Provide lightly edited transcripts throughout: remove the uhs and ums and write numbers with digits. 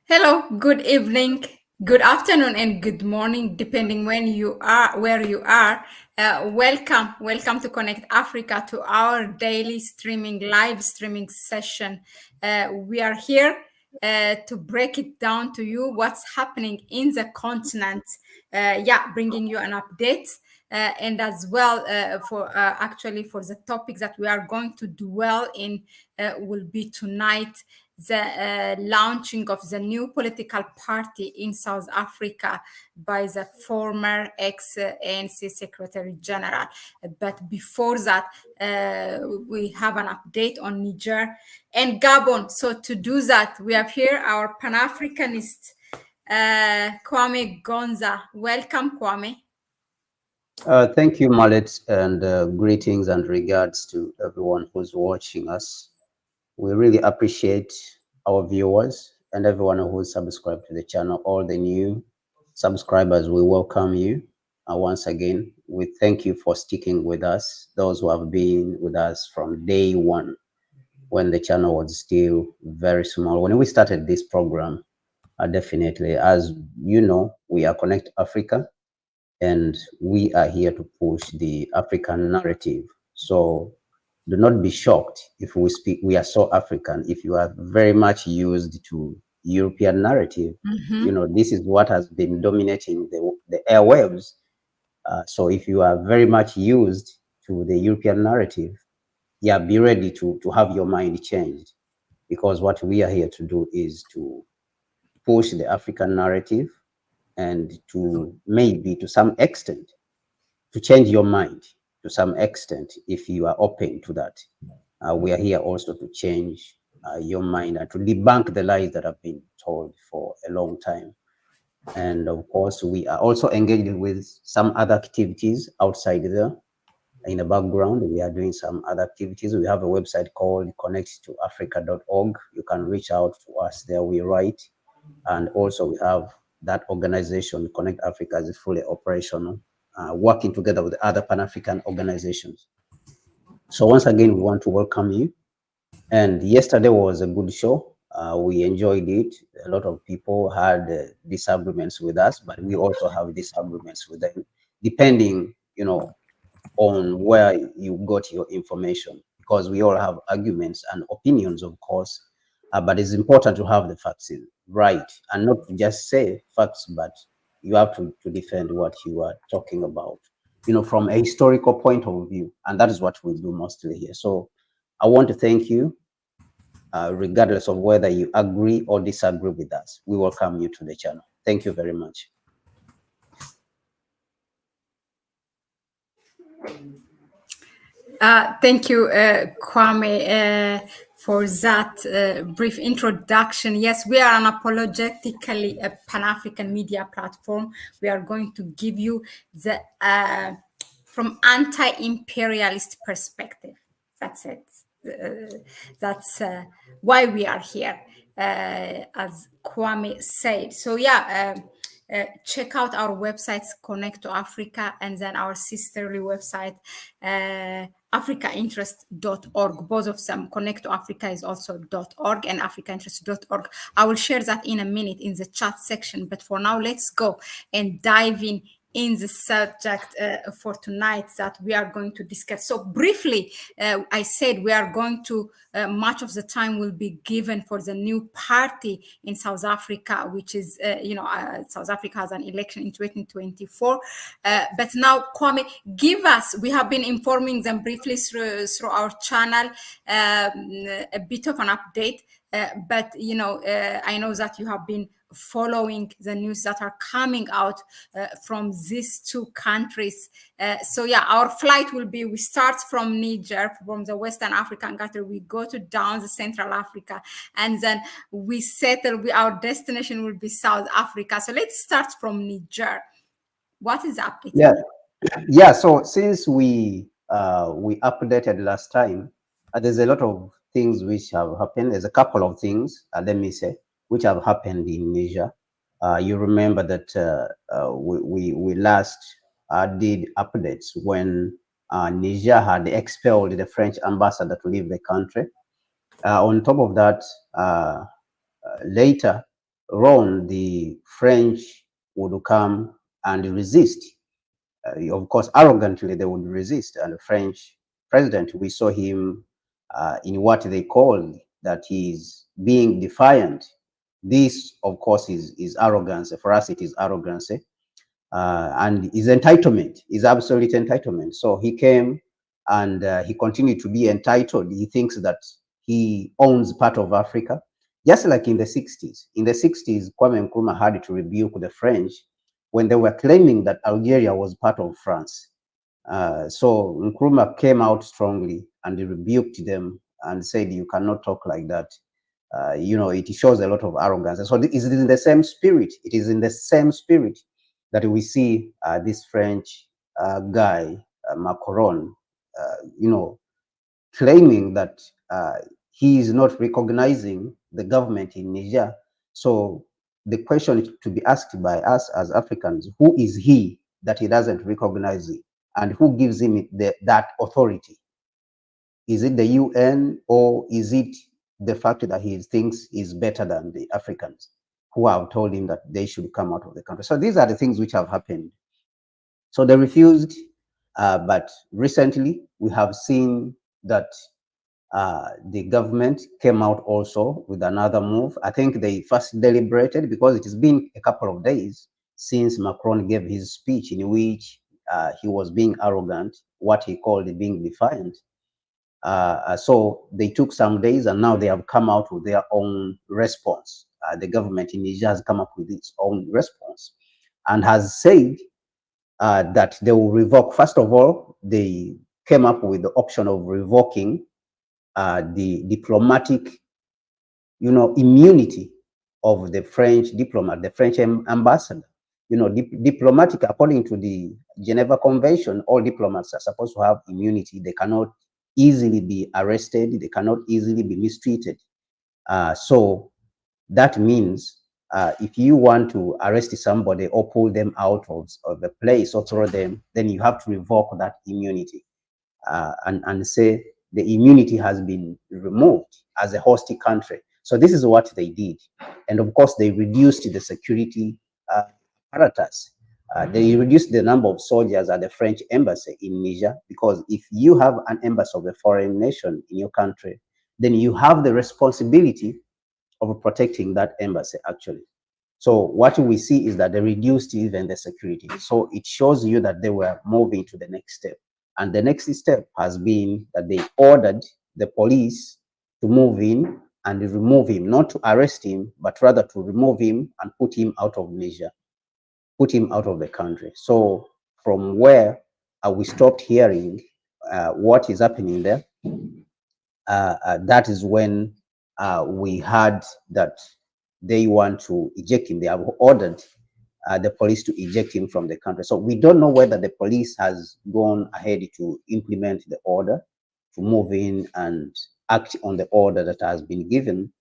Hello, good evening, good afternoon, and good morning, depending when you are, where you are. Welcome to Connect Africa to our daily live streaming session. We are here to break it down to you what's happening in the continent. Bringing you an update. And as well for actually for the topic that we are going to dwell in will be tonight the launching of the new political party in South Africa by the former ex-ANC Secretary General. But before that, we have an update on Niger and Gabon. So to do that, we have here our Pan-Africanist, Kwame Gonza. Welcome, Kwame. Thank you, Mahlet, and greetings and regards to everyone who's watching us. We really appreciate our viewers and everyone who's subscribed to the channel. All the new subscribers, we welcome you. Once again, we thank you for sticking with us, those who have been with us from day one, when the channel was still very small. When we started this program, definitely, as you know, we are Connect Africa, and we are here to push the African narrative. So do not be shocked if we speak, we are so African. If you are very much used to European narrative, you know, this is what has been dominating the airwaves. So if you are very much used to the European narrative, yeah, be ready to have your mind changed, because what we are here to do is to push the African narrative and to maybe to some extent to change your mind to some extent if you are open to that. We are here also to change your mind and to debunk the lies that have been told for a long time. And of course, we are also engaged with some other activities outside there. In the background, we are doing some other activities. We have a website called connecttoafrica.org. You can reach out to us there. We write. And also we have that organization, Connect Africa, is fully operational, working together with other Pan-African organizations. So once again, we want to welcome you. And yesterday was a good show. We enjoyed it. A lot of people had disagreements with us, but we also have disagreements with them, depending, you know, on where you got your information, because we all have arguments and opinions, of course, but it's important to have the facts right and not to just say facts, but you have to defend what you are talking about, you know, from a historical point of view. And that is what we do mostly here. So I want to thank you, regardless of whether you agree or disagree with us. We welcome you to the channel. Thank you very much. Thank you, Kwame, for that brief introduction. Yes, we are unapologetically a Pan-African media platform. We are going to give you the from anti-imperialist perspective. That's it. That's why we are here, as Kwame said. So check out our websites, Connect to Africa, and then our sisterly website, africainterest.org. Both of them, Connect to Africa is also .org and africainterest.org. I will share that in a minute in the chat section. But for now, let's go and dive in the subject for tonight that we are going to discuss. So briefly, I said we are going to, much of the time will be given for the new party in South Africa, which is, South Africa has an election in 2024. But now, Kwame, give us, we have been informing them briefly through our channel, a bit of an update. But I know that you have been following the news that are coming out from these two countries. Our flight will be, we start from Niger, from the Western African country, we go to down the Central Africa, and then we settle, our destination will be South Africa. So let's start from Niger. What is the update? Yeah. So since we updated last time, there's a lot of things which have happened. There's a couple of things, let me say, which have happened in Niger. You remember that we last did updates when Niger had expelled the French ambassador to leave the country. On top of that, later Ron, the French would come and resist. Of course, arrogantly they would resist. And the French president, we saw him in what they call that he's being defiant. This, of course, is arrogance. For us, it is arrogance. And his entitlement, his absolute entitlement. So he came and he continued to be entitled. He thinks that he owns part of Africa, just like in the 60s. In the 60s, Kwame Nkrumah had to rebuke the French when they were claiming that Algeria was part of France. So Nkrumah came out strongly and he rebuked them and said, you cannot talk like that. You know, it shows a lot of arrogance. And so it is in the same spirit. It is in the same spirit that we see this French guy, Macron, you know, claiming that he is not recognizing the government in Niger. So the question to be asked by us as Africans, who is he that he doesn't recognize it? And who gives him that authority? Is it the UN, or is it the fact that he thinks is better than the Africans who have told him that they should come out of the country? So these are the things which have happened. So they refused, but recently we have seen that the government came out also with another move. I think they first deliberated because it has been a couple of days since Macron gave his speech in which he was being arrogant, what he called being defiant. So they took some days and now they have come out with their own response. The government in Niger has come up with its own response and has said that they will revoke. First of all, they came up with the option of revoking the diplomatic, you know, immunity of the French diplomat, the French ambassador. You know, diplomatic, according to the Geneva Convention, all diplomats are supposed to have immunity. They cannot easily be arrested. They cannot easily be mistreated. So that means if you want to arrest somebody or pull them out of a place or throw them, then you have to revoke that immunity and say the immunity has been removed as a host country. So this is what they did. And of course, they reduced the security apparatus. They reduced the number of soldiers at the French embassy in Niger, because if you have an embassy of a foreign nation in your country, then you have the responsibility of protecting that embassy, actually. So what we see is that they reduced even the security. So it shows you that they were moving to the next step. And the next step has been that they ordered the police to move in and remove him, not to arrest him, but rather to remove him and put him out of Niger, put him out of the country. So from where we stopped hearing what is happening there, that is when we heard that they want to eject him. They have ordered the police to eject him from the country. So we don't know whether the police has gone ahead to implement the order to move in and act on the order that has been given.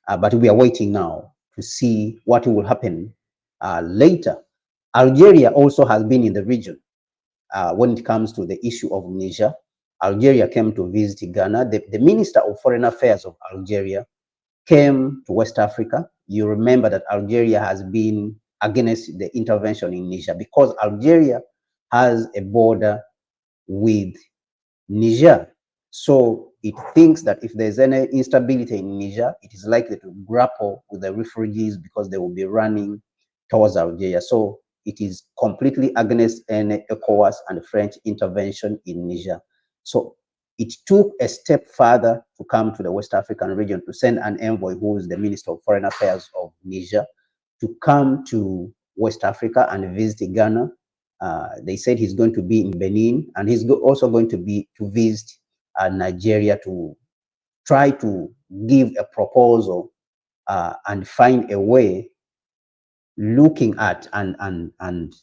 But we are waiting now to see what will happen later. Algeria also has been in the region when it comes to the issue of Niger. Algeria came to visit Ghana. The Minister of Foreign Affairs of Algeria came to West Africa. You remember that Algeria has been against the intervention in Niger because Algeria has a border with Niger. So it thinks that if there's any instability in Niger, it is likely to grapple with the refugees because they will be running towards Algeria. So it is completely against any ECOWAS and French intervention in Niger. So it took a step further to come to the West African region to send an envoy who is the Minister of Foreign Affairs of Niger to come to West Africa and visit Ghana. They said he's going to be in Benin, and he's also going to visit Nigeria to try to give a proposal and find a way, looking at and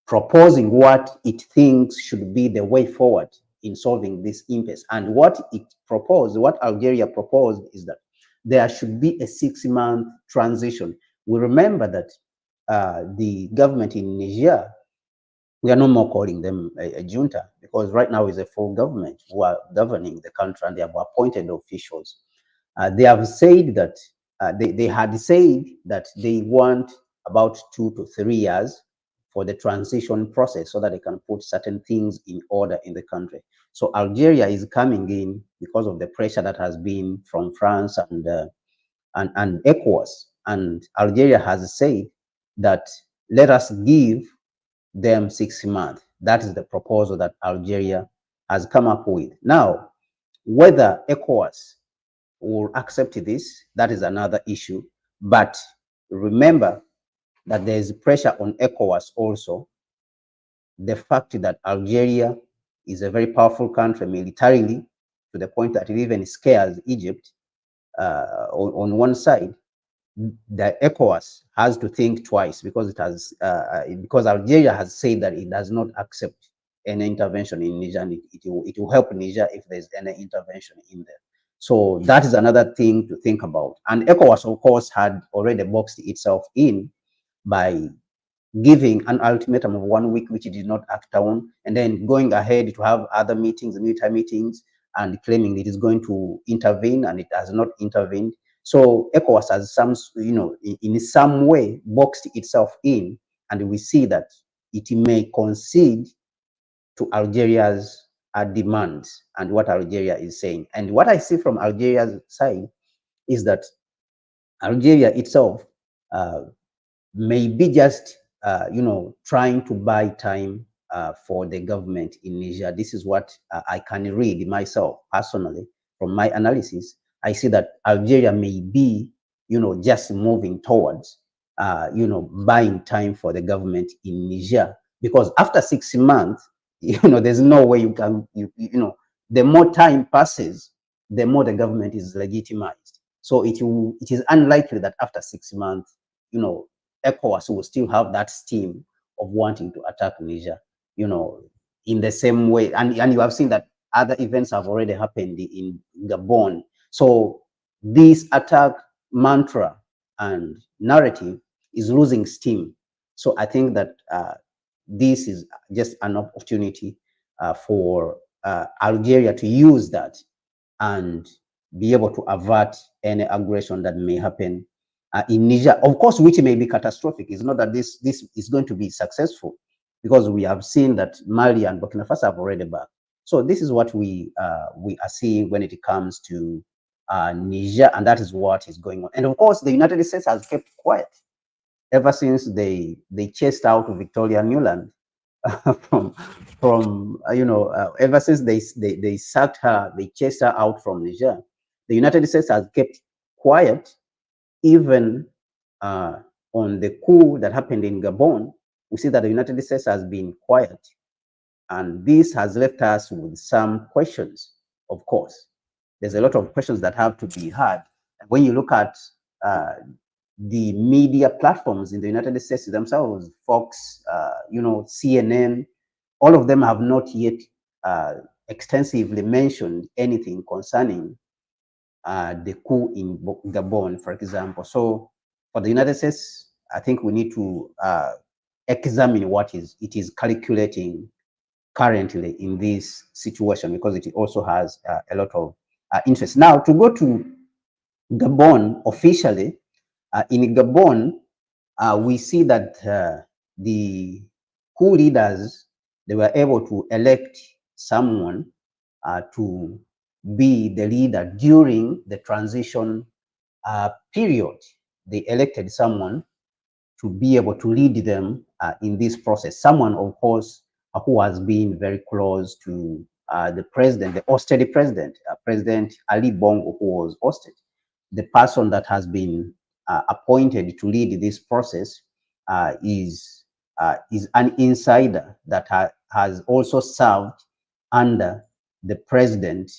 proposing what it thinks should be the way forward in solving this impasse. And what it proposed, what Algeria proposed, is that there should be a 6-month transition. We remember that the government in Niger, we are no more calling them a junta, because right now is a full government who are governing the country, and they have appointed officials. They have said that they had said that they want about 2 to 3 years for the transition process so that they can put certain things in order in the country. So Algeria is coming in because of the pressure that has been from France and ECOWAS. And Algeria has said that let us give them 6 months. That is the proposal that Algeria has come up with. Now, whether ECOWAS will accept this, that is another issue. But remember that there is pressure on ECOWAS also. The fact that Algeria is a very powerful country militarily, to the point that it even scares Egypt on one side, the ECOWAS has to think twice because it has because Algeria has said that it does not accept any intervention in Niger, and it will help Niger if there's any intervention in there. So that is another thing to think about. And ECOWAS, of course, had already boxed itself in by giving an ultimatum of 1 week, which it did not act on, and then going ahead to have other meetings, military meetings, and claiming it is going to intervene, and it has not intervened. So ECOWAS has some, in some way boxed itself in, and we see that it may concede to Algeria's demands and what Algeria is saying. And what I see from Algeria's side is that Algeria itself may be just, trying to buy time for the government in Niger. This is what I can read myself personally from my analysis. I see that Algeria may be, just moving towards, buying time for the government in Niger, because after 6 months, there's no way you can, the more time passes, the more the government is legitimized. So it is unlikely that after 6 months, ECOWAS will still have that steam of wanting to attack Niger, in the same way. And you have seen that other events have already happened in Gabon. So this attack mantra and narrative is losing steam. So I think that this is just an opportunity for Algeria to use that and be able to avert any aggression that may happen in Niger, of course, which may be catastrophic. It's not that this is going to be successful, because we have seen that Mali and Burkina Faso have already backed. So this is what we are seeing when it comes to Niger, and that is what is going on. And of course, the United States has kept quiet ever since they chased out Victoria Nuland from ever since they sacked her, they chased her out from Niger. The United States has kept quiet. Even on the coup that happened in Gabon, we see that the United States has been quiet. And this has left us with some questions, of course. There's a lot of questions that have to be had. When you look at the media platforms in the United States themselves, Fox, CNN, all of them have not yet extensively mentioned anything concerning the coup in Gabon, for example. So for the United States, I think we need to examine what it is calculating currently in this situation, because it also has a lot of interest. Now, to go to Gabon officially, in Gabon, we see that the coup leaders, they were able to elect someone to be the leader during the transition period. They elected someone to be able to lead them in this process. Someone, of course, who has been very close to the president, the ousted president, President Ali Bongo, who was ousted. The person that has been appointed to lead this process is an insider that has also served under the president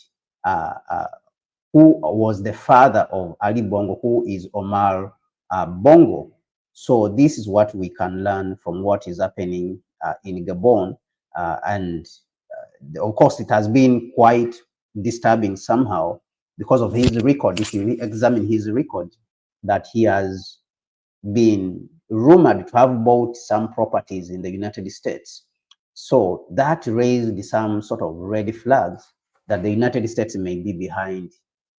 who was the father of Ali Bongo, who is Omar Bongo. So this is what we can learn from what is happening in Gabon. And of course, it has been quite disturbing somehow because of his record. If you examine his record, that he has been rumored to have bought some properties in the United States. So that raised some sort of red flags that the United States may be behind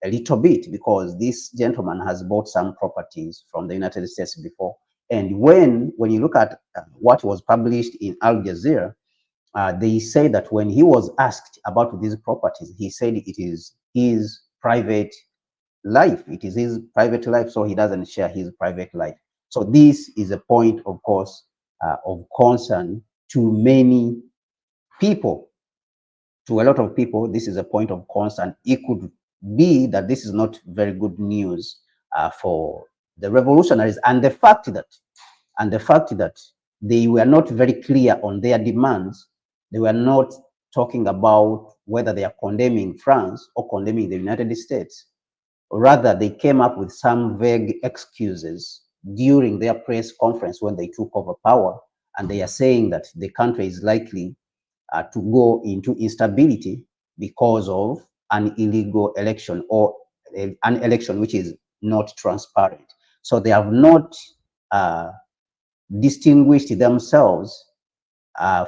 a little bit, because this gentleman has bought some properties from the United States before. And when you look at what was published in Al Jazeera, they say that when he was asked about these properties, he said it is his private life. It is his private life, so he doesn't share his private life. So this is a point, of course, of concern to many people. To a lot of people, this is a point of concern. It could be that this is not very good news for the revolutionaries, and the fact that they were not very clear on their demands. They were not talking about whether they are condemning France or condemning the United States. Rather, they came up with some vague excuses during their press conference when they took over power, and they are saying that the country is likely to go into instability because of an illegal election, or an election which is not transparent. So they have not distinguished themselves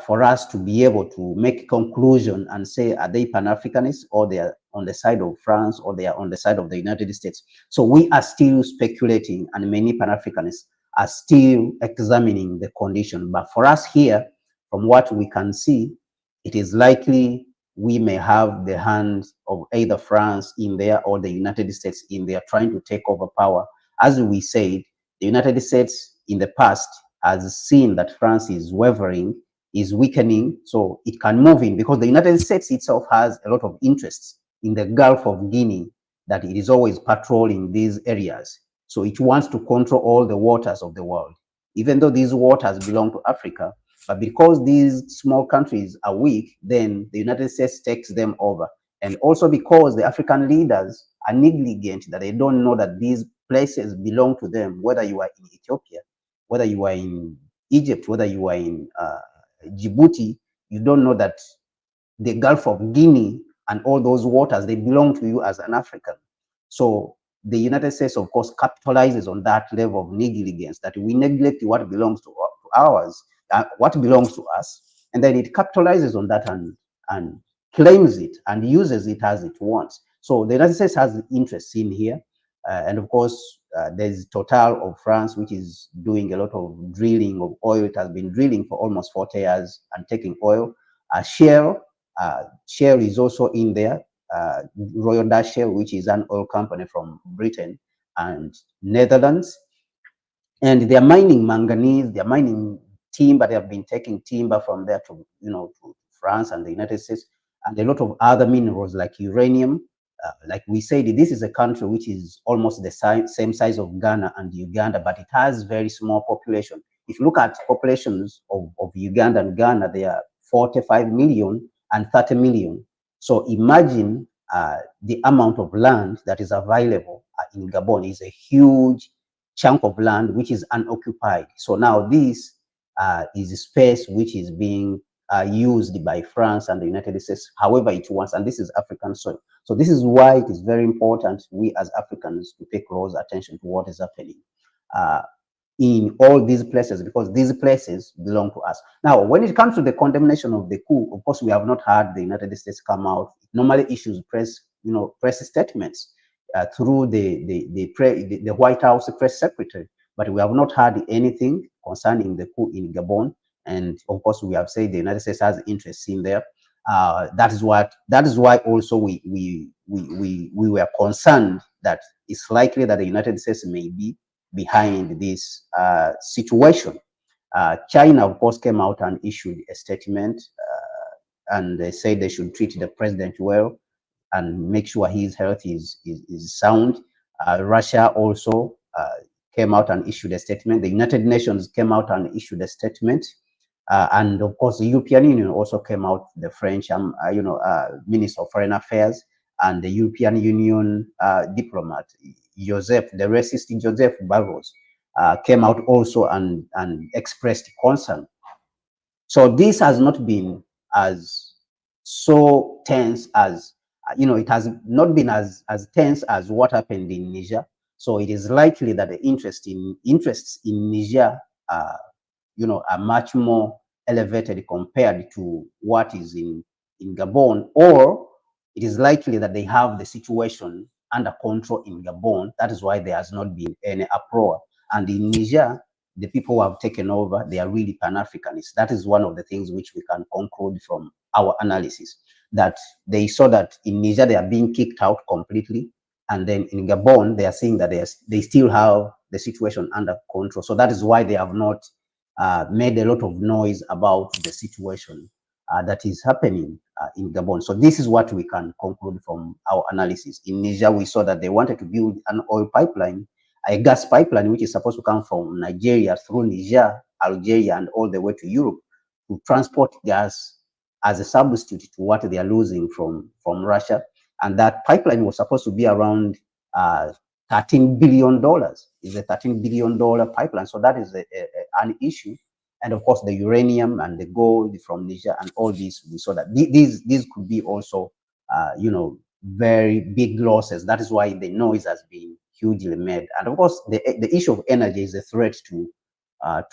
for us to be able to make a conclusion and say, are they Pan-Africanists, or they are on the side of France, or they are on the side of the United States? So we are still speculating, and many Pan-Africanists are still examining the condition. But for us here, from what we can see, it is likely we may have the hand of either France in there or the United States in there trying to take over power. As we said, the United States in the past has seen that France is wavering, is weakening, so it can move in, because the United States itself has a lot of interests in the Gulf of Guinea, that it is always patrolling these areas. So it wants to control all the waters of the world, even though these waters belong to Africa. But because these small countries are weak, then the United States takes them over. And also because the African leaders are negligent, that they don't know that these places belong to them, whether you are in Ethiopia, whether you are in Egypt, whether you are in Djibouti, you don't know that the Gulf of Guinea and all those waters, they belong to you as an African. So the United States, of course, capitalizes on that level of negligence, that we neglect what belongs to ours, what belongs to us, and then it capitalizes on that and claims it and uses it as it wants. So the United States has interest in here. And of course, there's Total of France, which is doing a lot of drilling of oil. It has been drilling for almost 40 years and taking oil. Shell is also in there. Royal Dutch Shell, which is an oil company from Britain and Netherlands. And they're mining manganese, they're mining timber. They have been taking timber from there to, to France and the United States, and a lot of other minerals like uranium. Like we said, this is a country which is almost the same size of Ghana and Uganda, but it has very small population. If you look at populations of Uganda and Ghana, they are 45 million and 30 million. So imagine the amount of land that is available in Gabon is a huge chunk of land which is unoccupied. So now this is a space which is being used by France and the United States however it wants, and this is African soil. So this is why it is very important, we as Africans, to pay close attention to what is happening in all these places, because these places belong to us. Now, when it comes to the condemnation of the coup, of course, we have not heard the United States come out. It normally issues press statements through the White House press secretary, but we have not heard anything concerning the coup in Gabon. And of course, we have said the United States has interest in there. That is why also we were concerned that it's likely that the United States may be behind this situation. China, of course, came out and issued a statement, and they said they should treat the president well and make sure his health is sound. Russia also came out and issued a statement. The United Nations came out and issued a statement. And of course, the European Union also came out, the French, Minister of Foreign Affairs, and the European Union diplomat, the racist Joseph Barros, came out also and expressed concern. So this has not been as so tense as, it has not been as tense as what happened in Niger. So it is likely that the interests in Niger are much more elevated compared to what is in Gabon, or it is likely that they have the situation under control in Gabon. That is why there has not been any uproar. And in Niger, the people who have taken over, they are really Pan-Africanists. That is one of the things which we can conclude from our analysis, that they saw that in Niger, they are being kicked out completely. And then in Gabon, they are saying that they still have the situation under control. So that is why they have not made a lot of noise about the situation that is happening in Gabon. So this is what we can conclude from our analysis. In Niger, we saw that they wanted to build an oil pipeline, a gas pipeline, which is supposed to come from Nigeria through Niger, Algeria, and all the way to Europe to transport gas as a substitute to what they are losing from Russia. And that pipeline was supposed to be around $13 billion. It's a $13 billion pipeline. So that is an issue. And of course, the uranium and the gold from Niger and all these, we saw that these could be also, very big losses. That is why the noise has been hugely made. And of course, the issue of energy is a threat to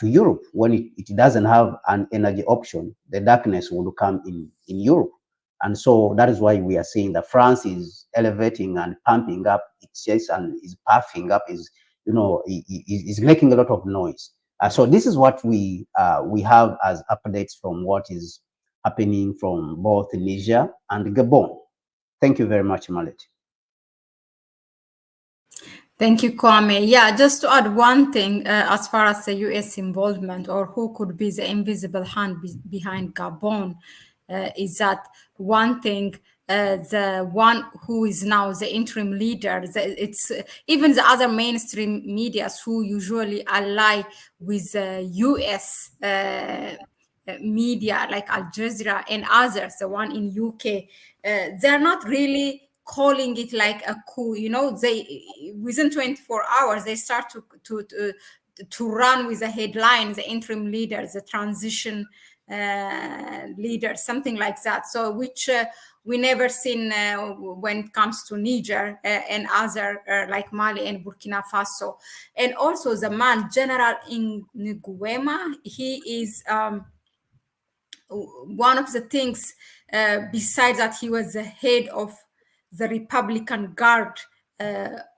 Europe. When it doesn't have an energy option, the darkness will come in Europe. And so that is why we are seeing that France is elevating and pumping up its chest and is puffing up, is making a lot of noise. So this is what we have as updates from what is happening from both Niger and Gabon. Thank you very much, Mahlet. Thank you, Kwame. Yeah, just to add one thing, as far as the U.S. involvement or who could be the invisible hand behind Gabon, is that one thing, the one who is now the interim leader, it's even the other mainstream medias who usually ally with the U.S. Media like Al Jazeera and others, the one in UK, they're not really calling it like a coup. They within 24 hours they start to run with the headline, the interim leader, the transition leader, something like that. So which we never seen when it comes to Niger and other like Mali and Burkina Faso. And also the man, General Nguema, he is one of the things, besides that he was the head of the Republican Guard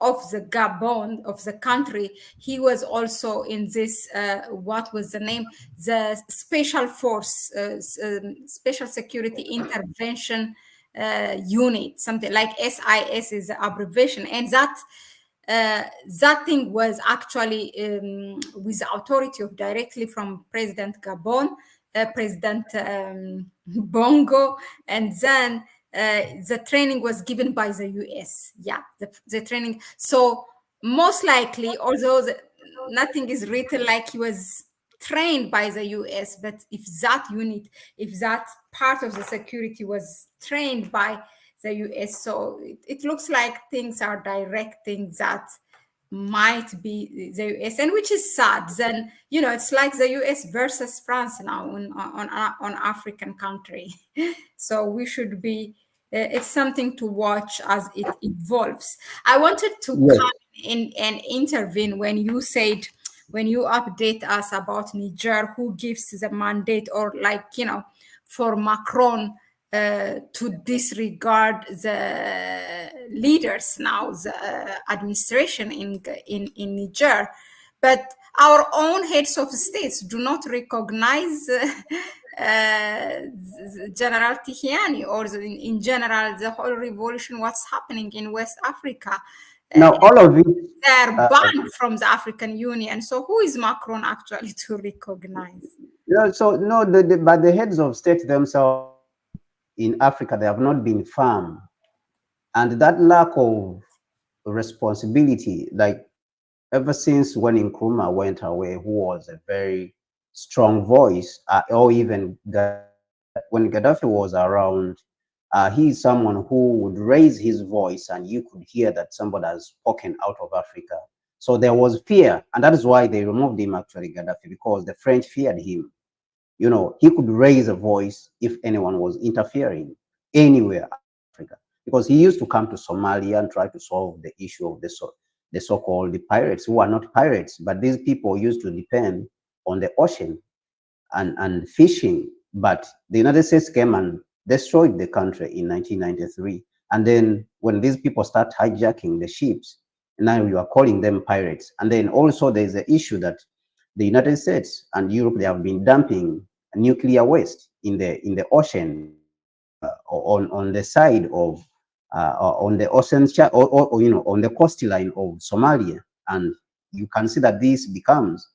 of the Gabon, of the country, he was also in this, what was the name? The Special Force, Special Security Intervention Unit, something like SIS is the abbreviation. And that thing was actually with the authority of directly from President Gabon, President Bongo, and then the training was given by the US. Yeah, the training. So most likely, although nothing is written like he was trained by the US, but if that unit, if that part of the security was trained by the US, so it looks like things are directing that might be the US, and which is sad. Then it's like the US versus France now on African country. So we should be. It's something to watch as it evolves. I wanted to come in and intervene when you said, when you update us about Niger, who gives the mandate, or for Macron to disregard the leaders now, the administration in Niger. But our own heads of states do not recognize General Tihiani, or in general, the whole revolution, what's happening in West Africa. Now, all of it, they're banned from the African Union. So who is Macron actually to recognize? So no, but the heads of state themselves in Africa, they have not been firm. And that lack of responsibility, like ever since when Nkrumah went away, who was a very strong voice, or even when Gaddafi was around, he is someone who would raise his voice and you could hear that somebody has spoken out of Africa. So there was fear, and that is why they removed him, actually, Gaddafi, because the French feared him. He could raise a voice if anyone was interfering anywhere in Africa, because he used to come to Somalia and try to solve the issue of the so-called pirates, who are not pirates, but these people used to depend on the ocean and fishing. But the United States came and destroyed the country in 1993. And then when these people start hijacking the ships, now you are calling them pirates. And then also there's the issue that the United States and Europe, they have been dumping nuclear waste in the ocean, on the side of on the ocean, or on the coastline of Somalia. And you can see that this becomes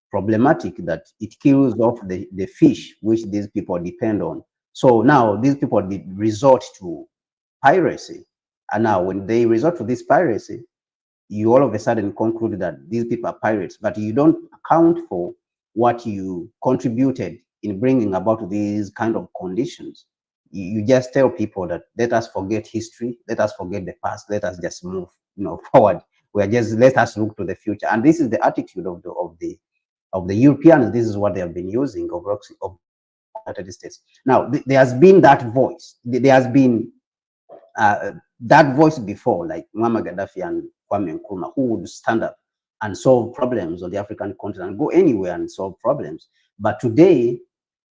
problematic, that it kills off the fish which these people depend on. So now these people resort to piracy. And now when they resort to this piracy, you all of a sudden conclude that these people are pirates, but you don't account for what you contributed in bringing about these kind of conditions. You just tell people that let us forget history, let us forget the past, let us just move, forward. We are just, let us look to the future. And this is the attitude of the Europeans. This is what they have been using of United States. Now, there has been that voice. There has been that voice before, like Muammar Gaddafi and Kwame Nkrumah, who would stand up and solve problems on the African continent, go anywhere and solve problems. But today,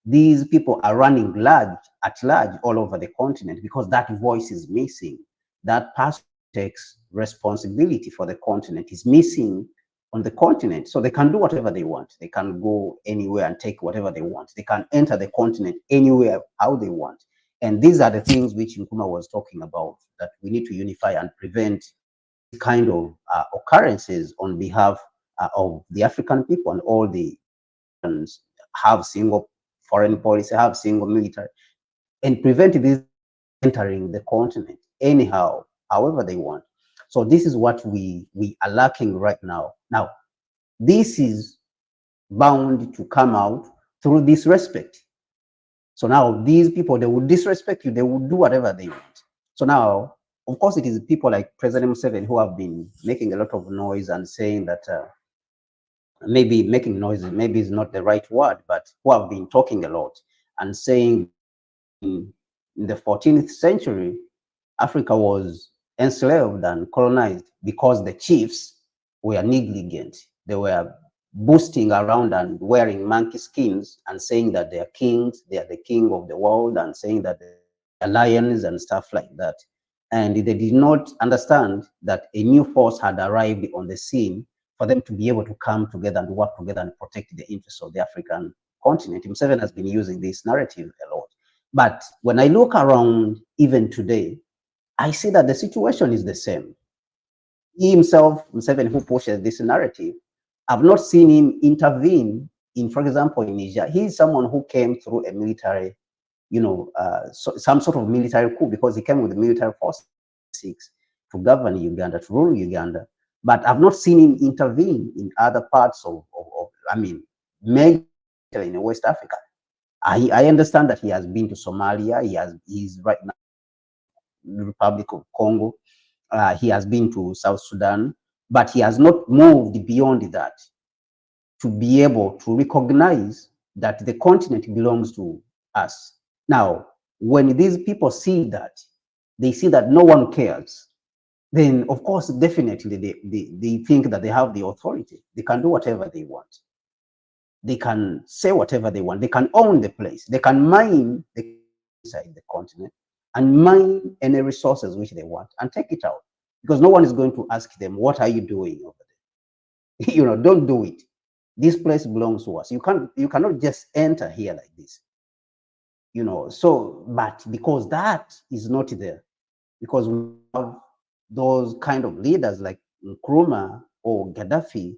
these people are running at large all over the continent because that voice is missing. That person takes responsibility for the continent is missing on the continent. So they can do whatever they want. They can go anywhere and take whatever they want. They can enter the continent anywhere how they want. And these are the things which Nkrumah was talking about, that we need to unify and prevent kind of occurrences on behalf of the African people, and all the have single foreign policy, have single military, and prevent this entering the continent anyhow, however they want. So this is what we are lacking right now. Now, this is bound to come out through disrespect. So now these people, they will disrespect you, they will do whatever they want. So now, of course, it is people like President Museveni who have been making a lot of noise and saying that maybe making noise maybe is not the right word, but who have been talking a lot and saying in the 14th century, Africa was enslaved and colonized because the chiefs were negligent. They were boasting around and wearing monkey skins and saying that they are kings, they are the king of the world, and saying that they are lions and stuff like that. And they did not understand that a new force had arrived on the scene for them to be able to come together and work together and protect the interests of the African continent. Museveni has been using this narrative a lot. But when I look around even today, I see that the situation is the same. He himself, Museveni, who pushes this narrative, I've not seen him intervene in, for example, in Niger. He's someone who came through a military, some sort of military coup, because he came with the military force to govern Uganda, to rule Uganda. But I've not seen him intervene in other parts major in West Africa. I understand that he has been to Somalia. He's right now in the Republic of Congo. He has been to South Sudan, but he has not moved beyond that to be able to recognize that the continent belongs to us. Now, when these people see that, they see that no one cares, then of course, definitely they think that they have the authority. They can do whatever they want. They can say whatever they want. They can own the place. They can mine inside the continent and mine any resources which they want and take it out, because no one is going to ask them, what are you doing over there? Don't do it. This place belongs to us. You cannot just enter here like this. But because that is not there, because we have those kind of leaders like Nkrumah or Gaddafi,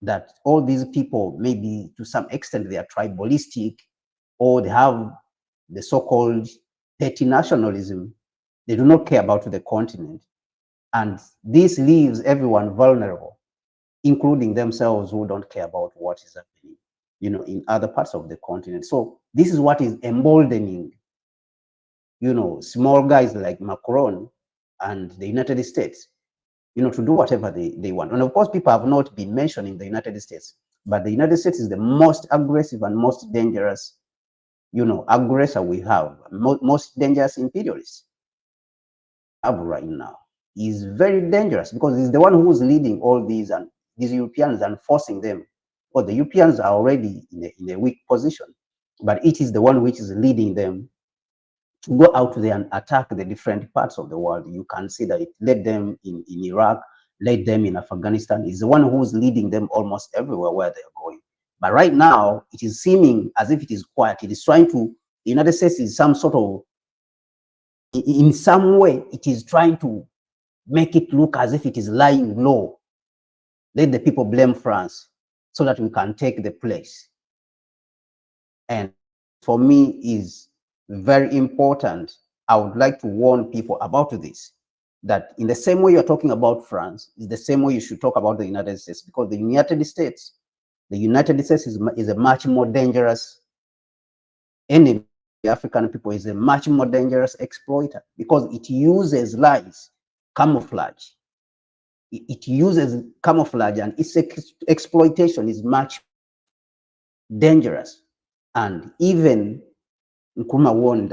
that all these people, maybe to some extent, they are tribalistic, or they have the so-called petty nationalism. They do not care about the continent. And this leaves everyone vulnerable, including themselves, who don't care about what is happening, in other parts of the continent. So this is what is emboldening, small guys like Macron and the United States, to do whatever they want. And of course, people have not been mentioning the United States, but the United States is the most aggressive and most dangerous, aggressor we have, most dangerous imperialist we have right now. He's very dangerous because he's the one who's leading all these Europeans and forcing them. Well, the Europeans are already in a weak position, but it is the one which is leading them to go out there and attack the different parts of the world. You can see that it led them in Iraq, led them in Afghanistan. Is the one who's leading them almost everywhere where they're going. But right now, it is seeming as if it is quiet. It is trying to, the United States is some sort of, in some way, it is trying to make it look as if it is lying low. Let the people blame France so that we can take the place. And for me is very important. I would like to warn people about this, that in the same way you're talking about France, is the same way you should talk about the United States, because the United States is a much more dangerous enemy. The African people is a much more dangerous exploiter, because it uses lies, camouflage. It uses camouflage, and its exploitation is much dangerous. And even Nkrumah warned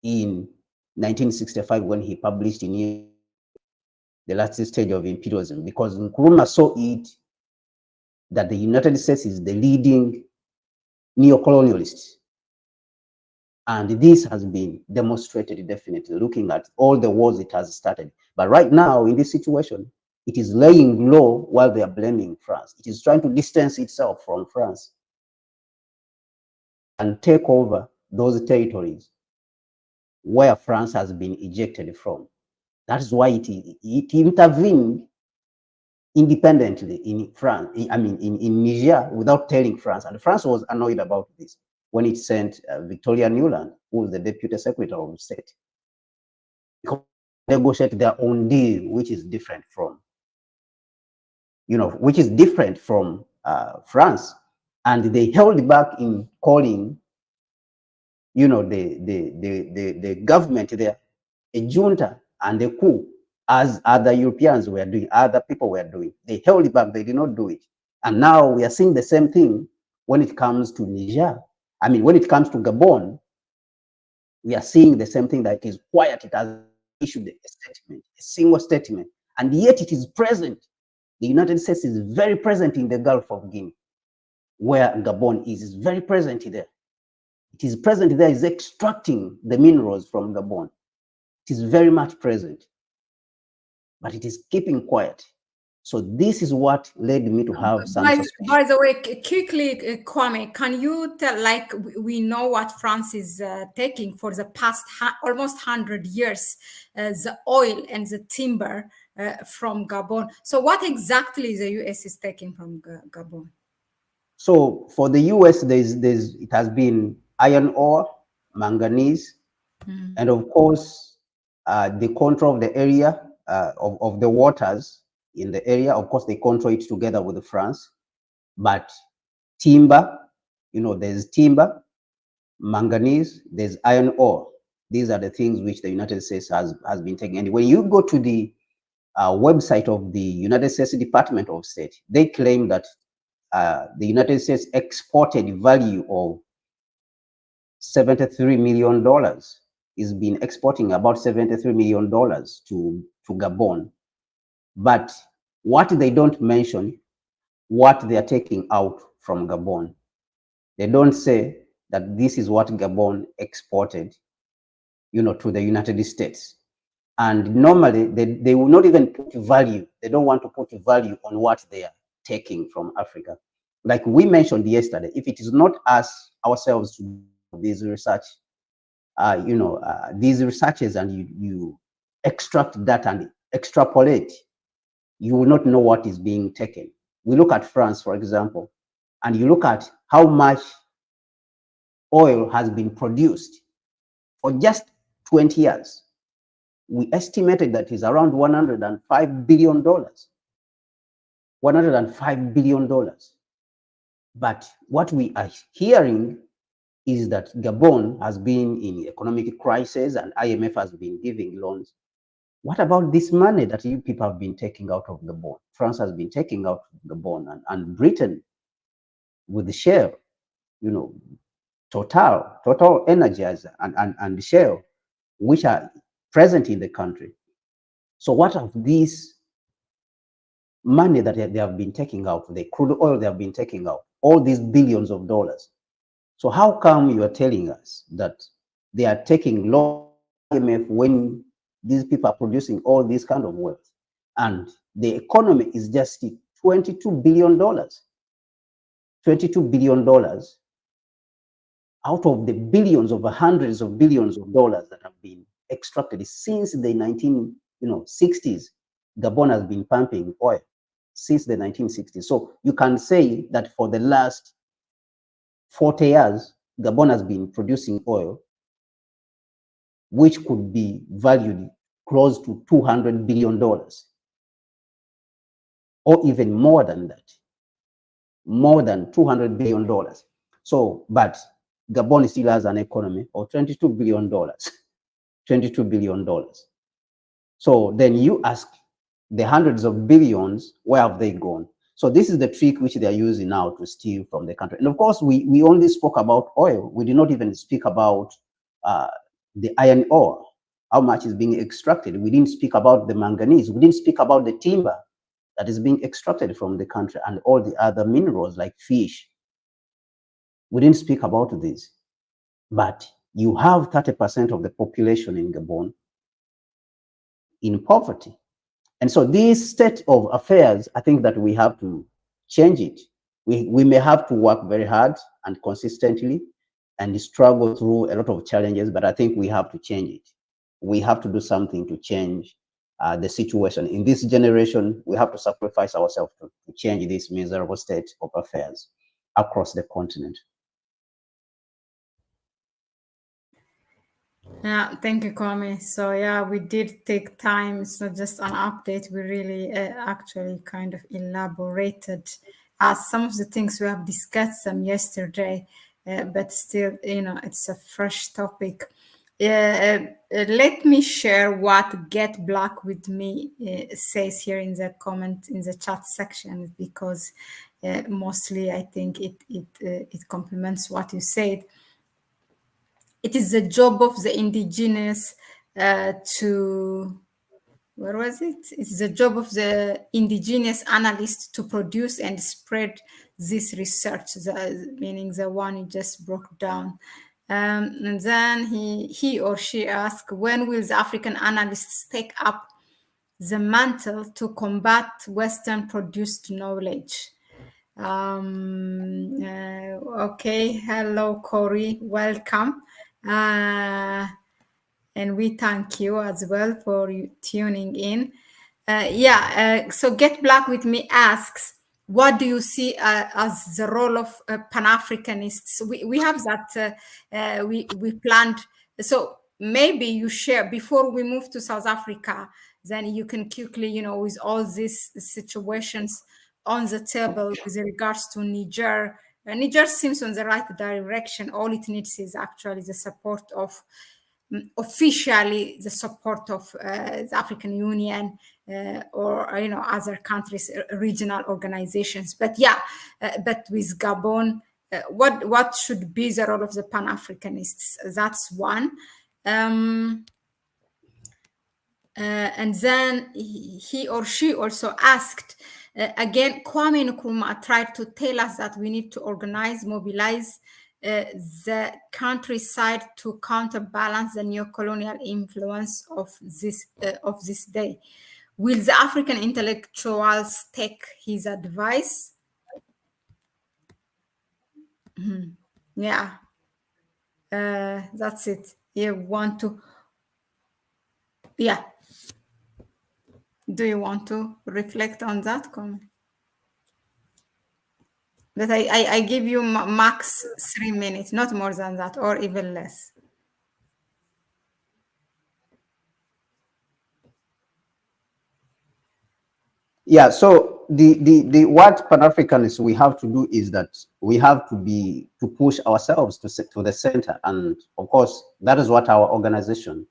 in 1965 when he published in The Last Stage of Imperialism, because Nkrumah saw it that the United States is the leading neocolonialist. And this has been demonstrated definitely, looking at all the wars it has started. But right now, in this situation, it is laying low while they are blaming France. It is trying to distance itself from France and take over those territories where France has been ejected from. That is why it intervened independently in France, in Niger, without telling France. And France was annoyed about this when it sent Victoria Nuland, who was the Deputy Secretary of State, because they negotiate their own deal, which is different from, France. And they held back in calling, the government there a junta and a coup, as other Europeans were doing, other people were doing. They held it back, they did not do it. And now we are seeing the same thing when it comes to Niger. When it comes to Gabon, we are seeing the same thing, that it is quiet. It has issued a statement, a single statement, and yet it is present. The United States is very present in the Gulf of Guinea, where Gabon is very present there. It is present there, is extracting the minerals from Gabon. It is very much present, but it is keeping quiet. So this is what led me to have some suspicion. By the way, quickly, Kwame, can you tell, like, we know what France is taking for the past almost 100 years, the oil and the timber from Gabon. So what exactly the US is taking from Gabon? So for the US, it has been iron ore, manganese, and of course, the control of the area, of the waters in the area. Of course, they control it together with France. But timber, there's timber, manganese, there's iron ore. These are the things which the United States has been taking. And when you go to the website of the United States Department of State, they claim that the United States exported value of $73 million. Is been exporting about $73 million to Gabon. But what they don't mention, what they are taking out from Gabon. They don't say that this is what Gabon exported, to the United States. And normally they will not even put value. They don't want to put value on what they are taking from Africa. Like we mentioned yesterday, if it is not us ourselves to do this research, these researches, and you extract that and extrapolate, you will not know what is being taken. We look at France, for example, and you look at how much oil has been produced for just 20 years. We estimated that is around $105 billion. $105 billion. But what we are hearing is that Gabon has been in economic crisis and IMF has been giving loans. What about this money that you people have been taking out of Gabon? France has been taking out of Gabon, and Britain with the share, Total Energies and Shell, which are present in the country. So what of these money that they have been taking out, the crude oil they have been taking out, all these billions of dollars? So how come you are telling us that they are taking loan IMF when these people are producing all this kind of wealth, and the economy is just $22 billion, $22 billion out of the billions, over hundreds of billions of dollars that have been extracted since the 1960s. Gabon has been pumping oil since the 1960s. So you can say that for the last 40 years, Gabon has been producing oil, which could be valued close to $200 billion, or even more than that, more than $200 billion. So, but Gabon still has an economy of $22 billion, $22 billion. So then you ask, the hundreds of billions, where have they gone? So this is the trick which they are using now to steal from the country. And of course, we only spoke about oil. We did not even speak about the iron ore, how much is being extracted. We didn't speak about the manganese. We didn't speak about the timber that is being extracted from the country and all the other minerals like fish. We didn't speak about this. But you have 30% of the population in Gabon in poverty. And so this state of affairs, I think that we have to change it. We may have to work very hard and consistently and struggle through a lot of challenges, but I think we have to change it. We have to do something to change the situation. In this generation, we have to sacrifice ourselves to change this miserable state of affairs across the continent. Yeah, thank you, Kwame. So yeah, we did take time. It's not just an update. We really actually kind of elaborated some of the things we have discussed them yesterday, but still, it's a fresh topic. Let me share what Get Black with Me says here in the comment in the chat section, because mostly I think it complements what you said. It is the job of the indigenous to, where was it? It's the job of the indigenous analyst to produce and spread this research, meaning the one you just broke down. And then he or she asked, when will the African analysts take up the mantle to combat Western produced knowledge? Okay, hello, Corey, welcome. And we thank you as well for tuning in. So Get Black with Me asks, what do you see as the role of Pan-Africanists? We have that, we planned. So maybe you share, before we move to South Africa, then you can quickly, with all these situations on the table with regards to Niger. Niger seems on the right direction. All it needs is actually the support of, officially, the support of the African Union or other countries, regional organizations. But but with Gabon, what should be the role of the Pan-Africanists? That's one. And then he or she also asked, again, Kwame Nkrumah tried to tell us that we need to organize, mobilize the countryside to counterbalance the neo-colonial influence of this day. Will the African intellectuals take his advice? Yeah, that's it. You want to, yeah. Do you want to reflect on that, Kwame? But I give you max 3 minutes, not more than that, or even less. Yeah, so the what Pan-Africanists we have to do is that we have to push ourselves to the center, and of course that is what our organization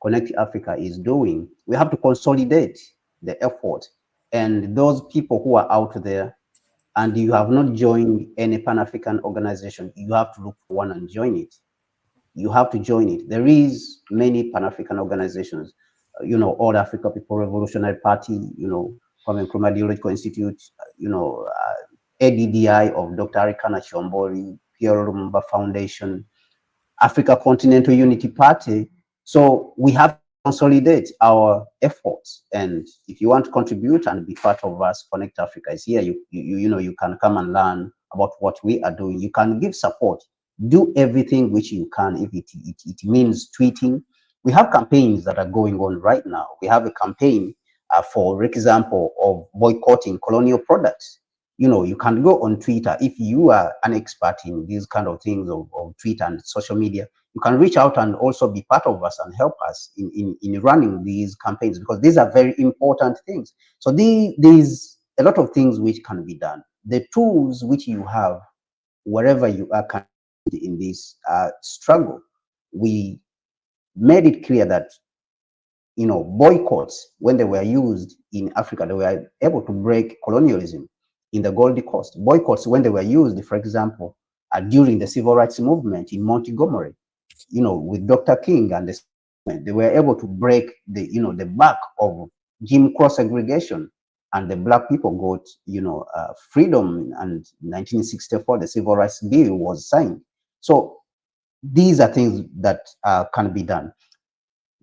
Connect Africa is doing. We have to consolidate the effort, and those people who are out there and you have not joined any Pan-African organization, you have to look for one and join it. You have to join it. There is many Pan-African organizations, All Africa People Revolutionary Party, Kwame Nkrumah Ideological Institute, ADDI of Dr. Arikana Chombori, Pierre Lumumba Foundation, Africa Continental Unity Party. So we have to consolidate our efforts. And if you want to contribute and be part of us, Connect Africa is here. You know, you can come and learn about what we are doing. You can give support. Do everything which you can. If it means tweeting, we have campaigns that are going on right now. We have a campaign, for example, of boycotting colonial products. You know, you can go on Twitter. If you are an expert in these kind of things of Twitter and social media, you can reach out and also be part of us and help us in running these campaigns, because these are very important things. So there's a lot of things which can be done. The tools which you have wherever you are in this struggle, we made it clear that, you know, boycotts, when they were used in Africa, they were able to break colonialism in the Gold Coast. Boycotts, when they were used, for example, during the civil rights movement in Montgomery, you know, with Dr. King and they were able to break the, you know, the back of Jim Crow segregation, and the black people got, you know, freedom. And 1964, the Civil Rights Bill was signed. So these are things that can be done.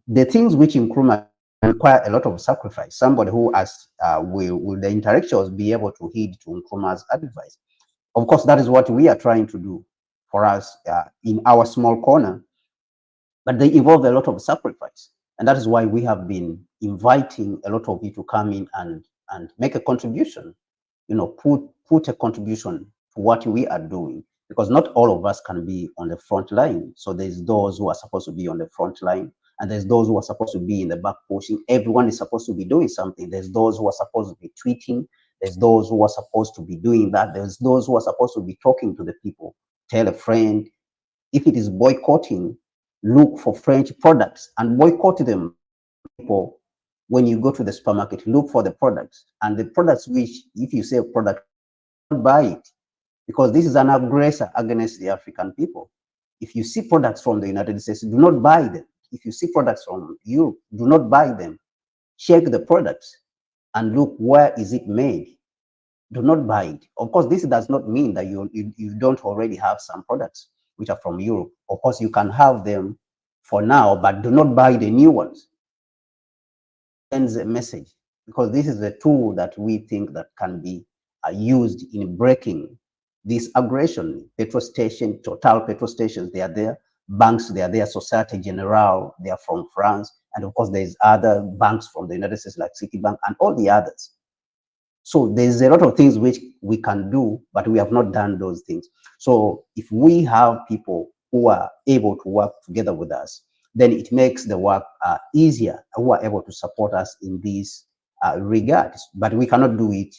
The things which Nkrumah require a lot of sacrifice. Somebody who asked, will the intellectuals be able to heed to Nkrumah's advice? Of course, that is what we are trying to do for us in our small corner, but they involve a lot of sacrifice. And that is why we have been inviting a lot of you to come in and make a contribution, you know, put a contribution to what we are doing, because not all of us can be on the front line. So there's those who are supposed to be on the front line, and there's those who are supposed to be in the back pushing. Everyone is supposed to be doing something. There's those who are supposed to be tweeting. There's those who are supposed to be doing that. There's those who are supposed to be talking to the people. Tell a friend. If it is boycotting, look for French products and boycott them. People, when you go to the supermarket, look for the products, and the products which, if you say a product, don't buy it, because this is an aggressor against the African people. If you see products from the United States, do not buy them. If you see products from Europe, do not buy them. Check the products and look, where is it made? Do not buy it. Of course, this does not mean that you don't already have some products which are from Europe. Of course, you can have them for now, but do not buy the new ones. Sends a message, because this is a tool that we think that can be used in breaking this aggression. Petrol station, Total petrol stations, they are there. Banks, they are there. Societe Generale, they are from France. And of course, there's other banks from the United States like Citibank and all the others. So there's a lot of things which we can do, but we have not done those things. So if we have people who are able to work together with us, then it makes the work easier, who are able to support us in these regards. But we cannot do it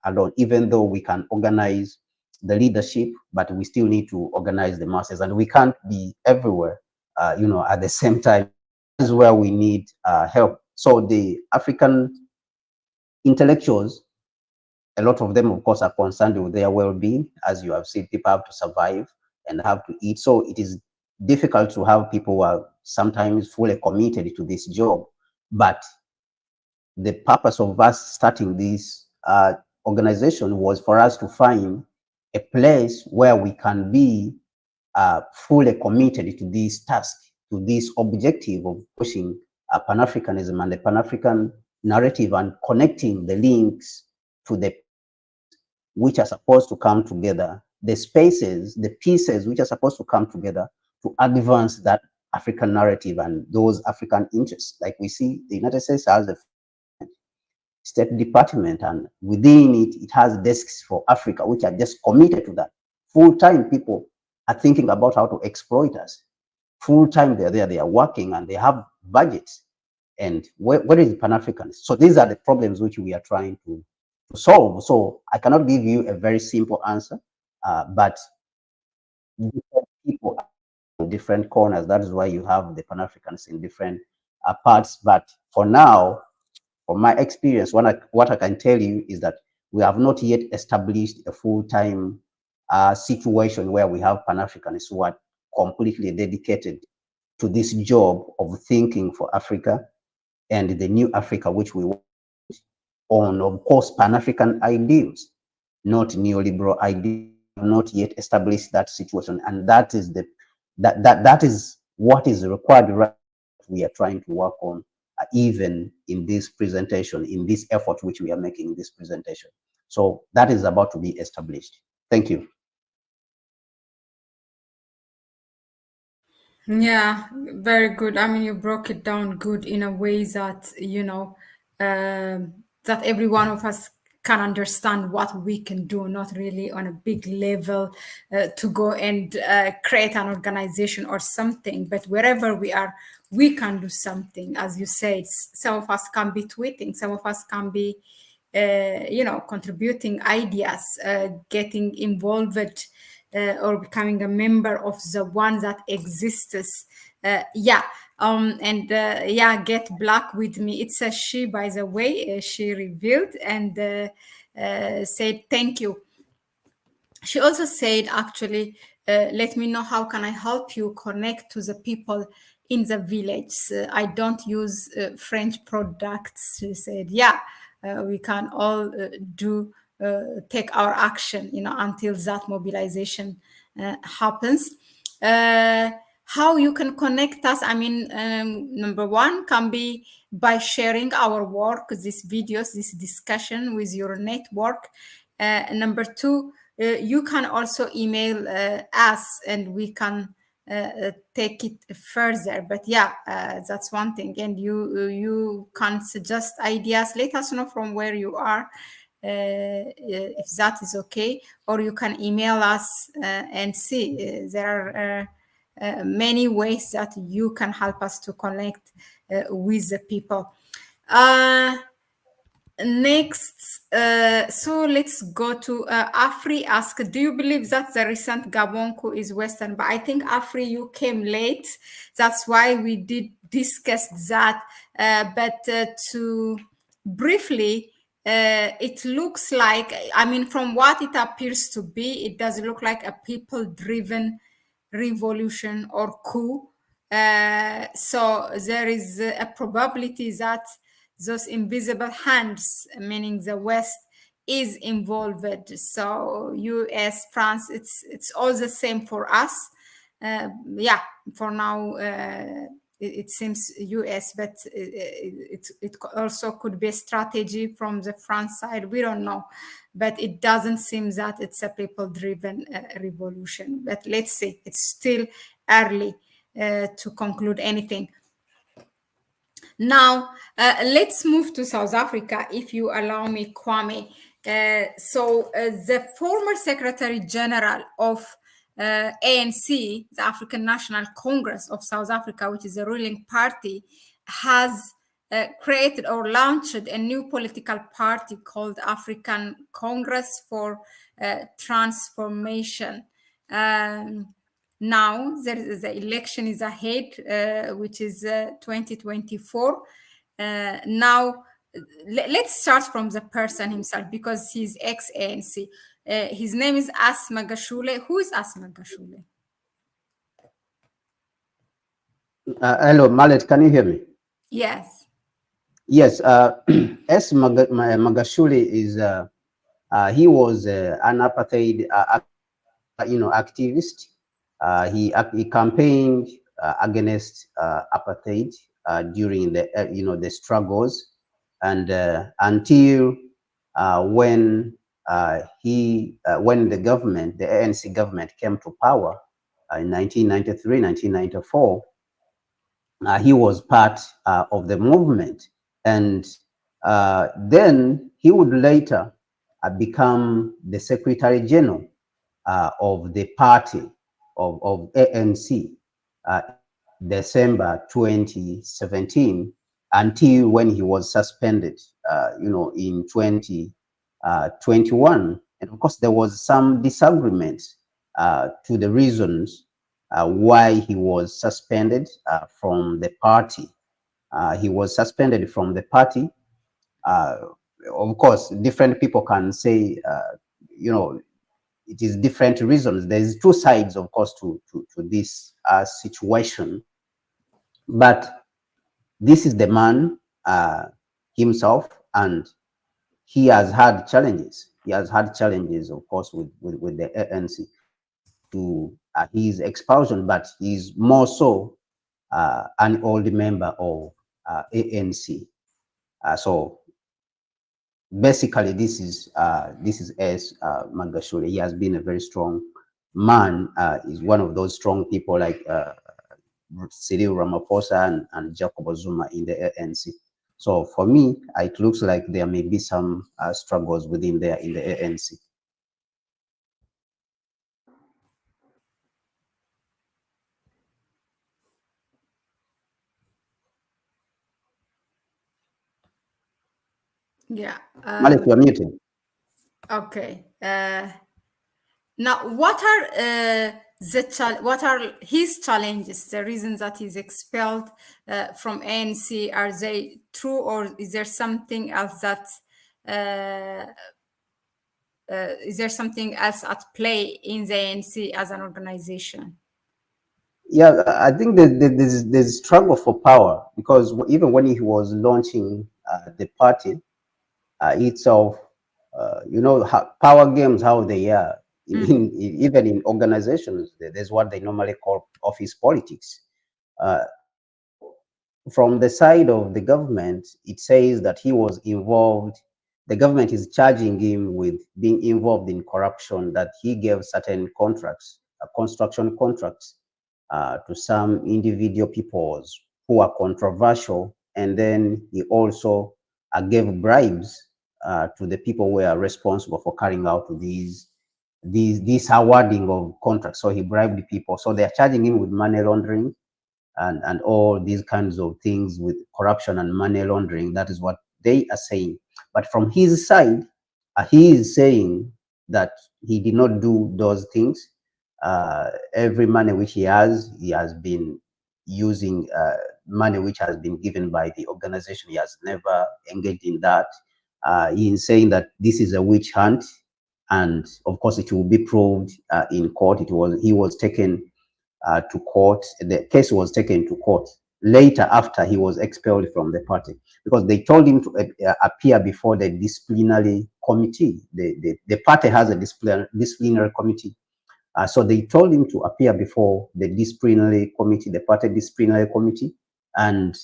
alone, even though we can organize the leadership, but we still need to organize the masses, and we can't be everywhere, you know, at the same time. This is where we need help. So the African intellectuals, a lot of them, of course, are concerned with their well-being. As you have seen, people have to survive and have to eat. So it is difficult to have people who are sometimes fully committed to this job. But the purpose of us starting this organization was for us to find a place where we can be fully committed to this task, to this objective of pushing Pan-Africanism and the Pan-African narrative, and connecting the links to the which are supposed to come together, the spaces, the pieces which are supposed to come together to advance that African narrative and those African interests. Like we see, the United States has the State Department, and within it, it has desks for Africa, which are just committed to that. Full-time people are thinking about how to exploit us. Full-time, they're there, they are working, and they have budgets. And where is the Pan-Africans? So these are the problems which we are trying to solve. So I cannot give you a very simple answer, but different people in different corners. That is why you have the Pan-Africans in different parts. But for now, from my experience, what I can tell you is that we have not yet established a full-time situation where we have Pan-Africanists who are completely dedicated to this job of thinking for Africa and the new Africa which we want on, of course, Pan-African ideals, not neoliberal ideals. not yet established that situation, and that is that is what is required. Right, we are trying to work on, even in this presentation, in this effort which we are making in this presentation. So that is about to be established. Thank you. Yeah, very good. I mean, you broke it down good in a way that, that every one of us can understand what we can do, not really on a big level to go and create an organization or something, but wherever we are, we can do something. As you said, some of us can be tweeting, some of us can be, contributing ideas, getting involved or becoming a member of the one that exists. Get black with me. It's a she, by the way. She revealed and said thank you. She also said, actually, let me know how can I help you connect to the people in the village. I don't use French products. She said, yeah, we can all do take our action, until that mobilization happens. How you can connect us? I mean, number one can be by sharing our work, these videos, this discussion with your network. Number two, you can also email us and we can take it further. But yeah, that's one thing. And you can suggest ideas. Let us know from where you are, if that is okay. Or you can email us and see. There are many ways that you can help us to connect with the people. Next, so let's go to Afri. Ask, do you believe that the recent Gabon coup is Western? But I think Afri, you came late. That's why we did discuss that. To briefly, it looks like, I mean, from what it appears to be, it does look like a people-driven revolution or coup. So there is a probability that those invisible hands, meaning the West, is involved. So US, France, it's all the same for us. For now, it seems US, but it also could be a strategy from the France side. We don't know, but it doesn't seem that it's a people-driven revolution. But let's see, it's still early to conclude anything. Now, let's move to South Africa, if you allow me, Kwame. The former Secretary General of ANC, the African National Congress of South Africa, which is a ruling party, has created or launched a new political party called African Congress for Transformation. Now the election is ahead, which is 2024. Now, let's start from the person himself, because he's ex-ANC. His name is Magashule. Who is Magashule? Hello, Mahlet, can you hear me? Yes. Yes, Magashule is, he was an apartheid, activist. He campaigned against apartheid during the struggles, and until when the government, the ANC government, came to power in 1993, 1994, he was part of the movement, and then he would later become the Secretary General of the party of ANC December 2017, until when he was suspended, in 2021. And of course, there was some disagreement to the reasons why he was suspended from the party. He was suspended from the party. Of course, different people can say, it is different reasons. There's two sides, of course, to this situation. But this is the man himself, and he has had challenges. he has had challenges, of course, with the ANC to his expulsion, but he's more so an old member of ANC. So basically, this is S. Magashule. He has been a very strong man. He's one of those strong people like Cyril Ramaphosa and Jacob Zuma in the ANC. So for me, it looks like there may be some struggles within there in the ANC. Yeah. Mahlet, you are muted. Okay. Now, what are what are his challenges? The reasons that he's expelled from ANC, are they true, or is there something else that uh, is there something else at play in the ANC as an organization? Yeah, I think that there's struggle for power because even when he was launching the party itself, how power games, how they are even in organizations. There's what they normally call office politics. So from the side of the government, it says that he was involved. The government is charging him with being involved in corruption, that he gave certain contracts, construction contracts, to some individual peoples who are controversial. And then he also gave bribes to the people who are responsible for carrying out these awarding of contracts. So he bribed the people. So they're charging him with money laundering and all these kinds of things with corruption and money laundering. That is what they are saying. But from his side, he is saying that he did not do those things. Every money which he has been using money which has been given by the organization. He has never engaged in that. He is saying that this is a witch hunt, and of course it will be proved in court. He was taken to court. The case was taken to court later after he was expelled from the party because they told him to appear before the disciplinary committee. The party has a disciplinary committee. So they told him to appear before the disciplinary committee, the party disciplinary committee, and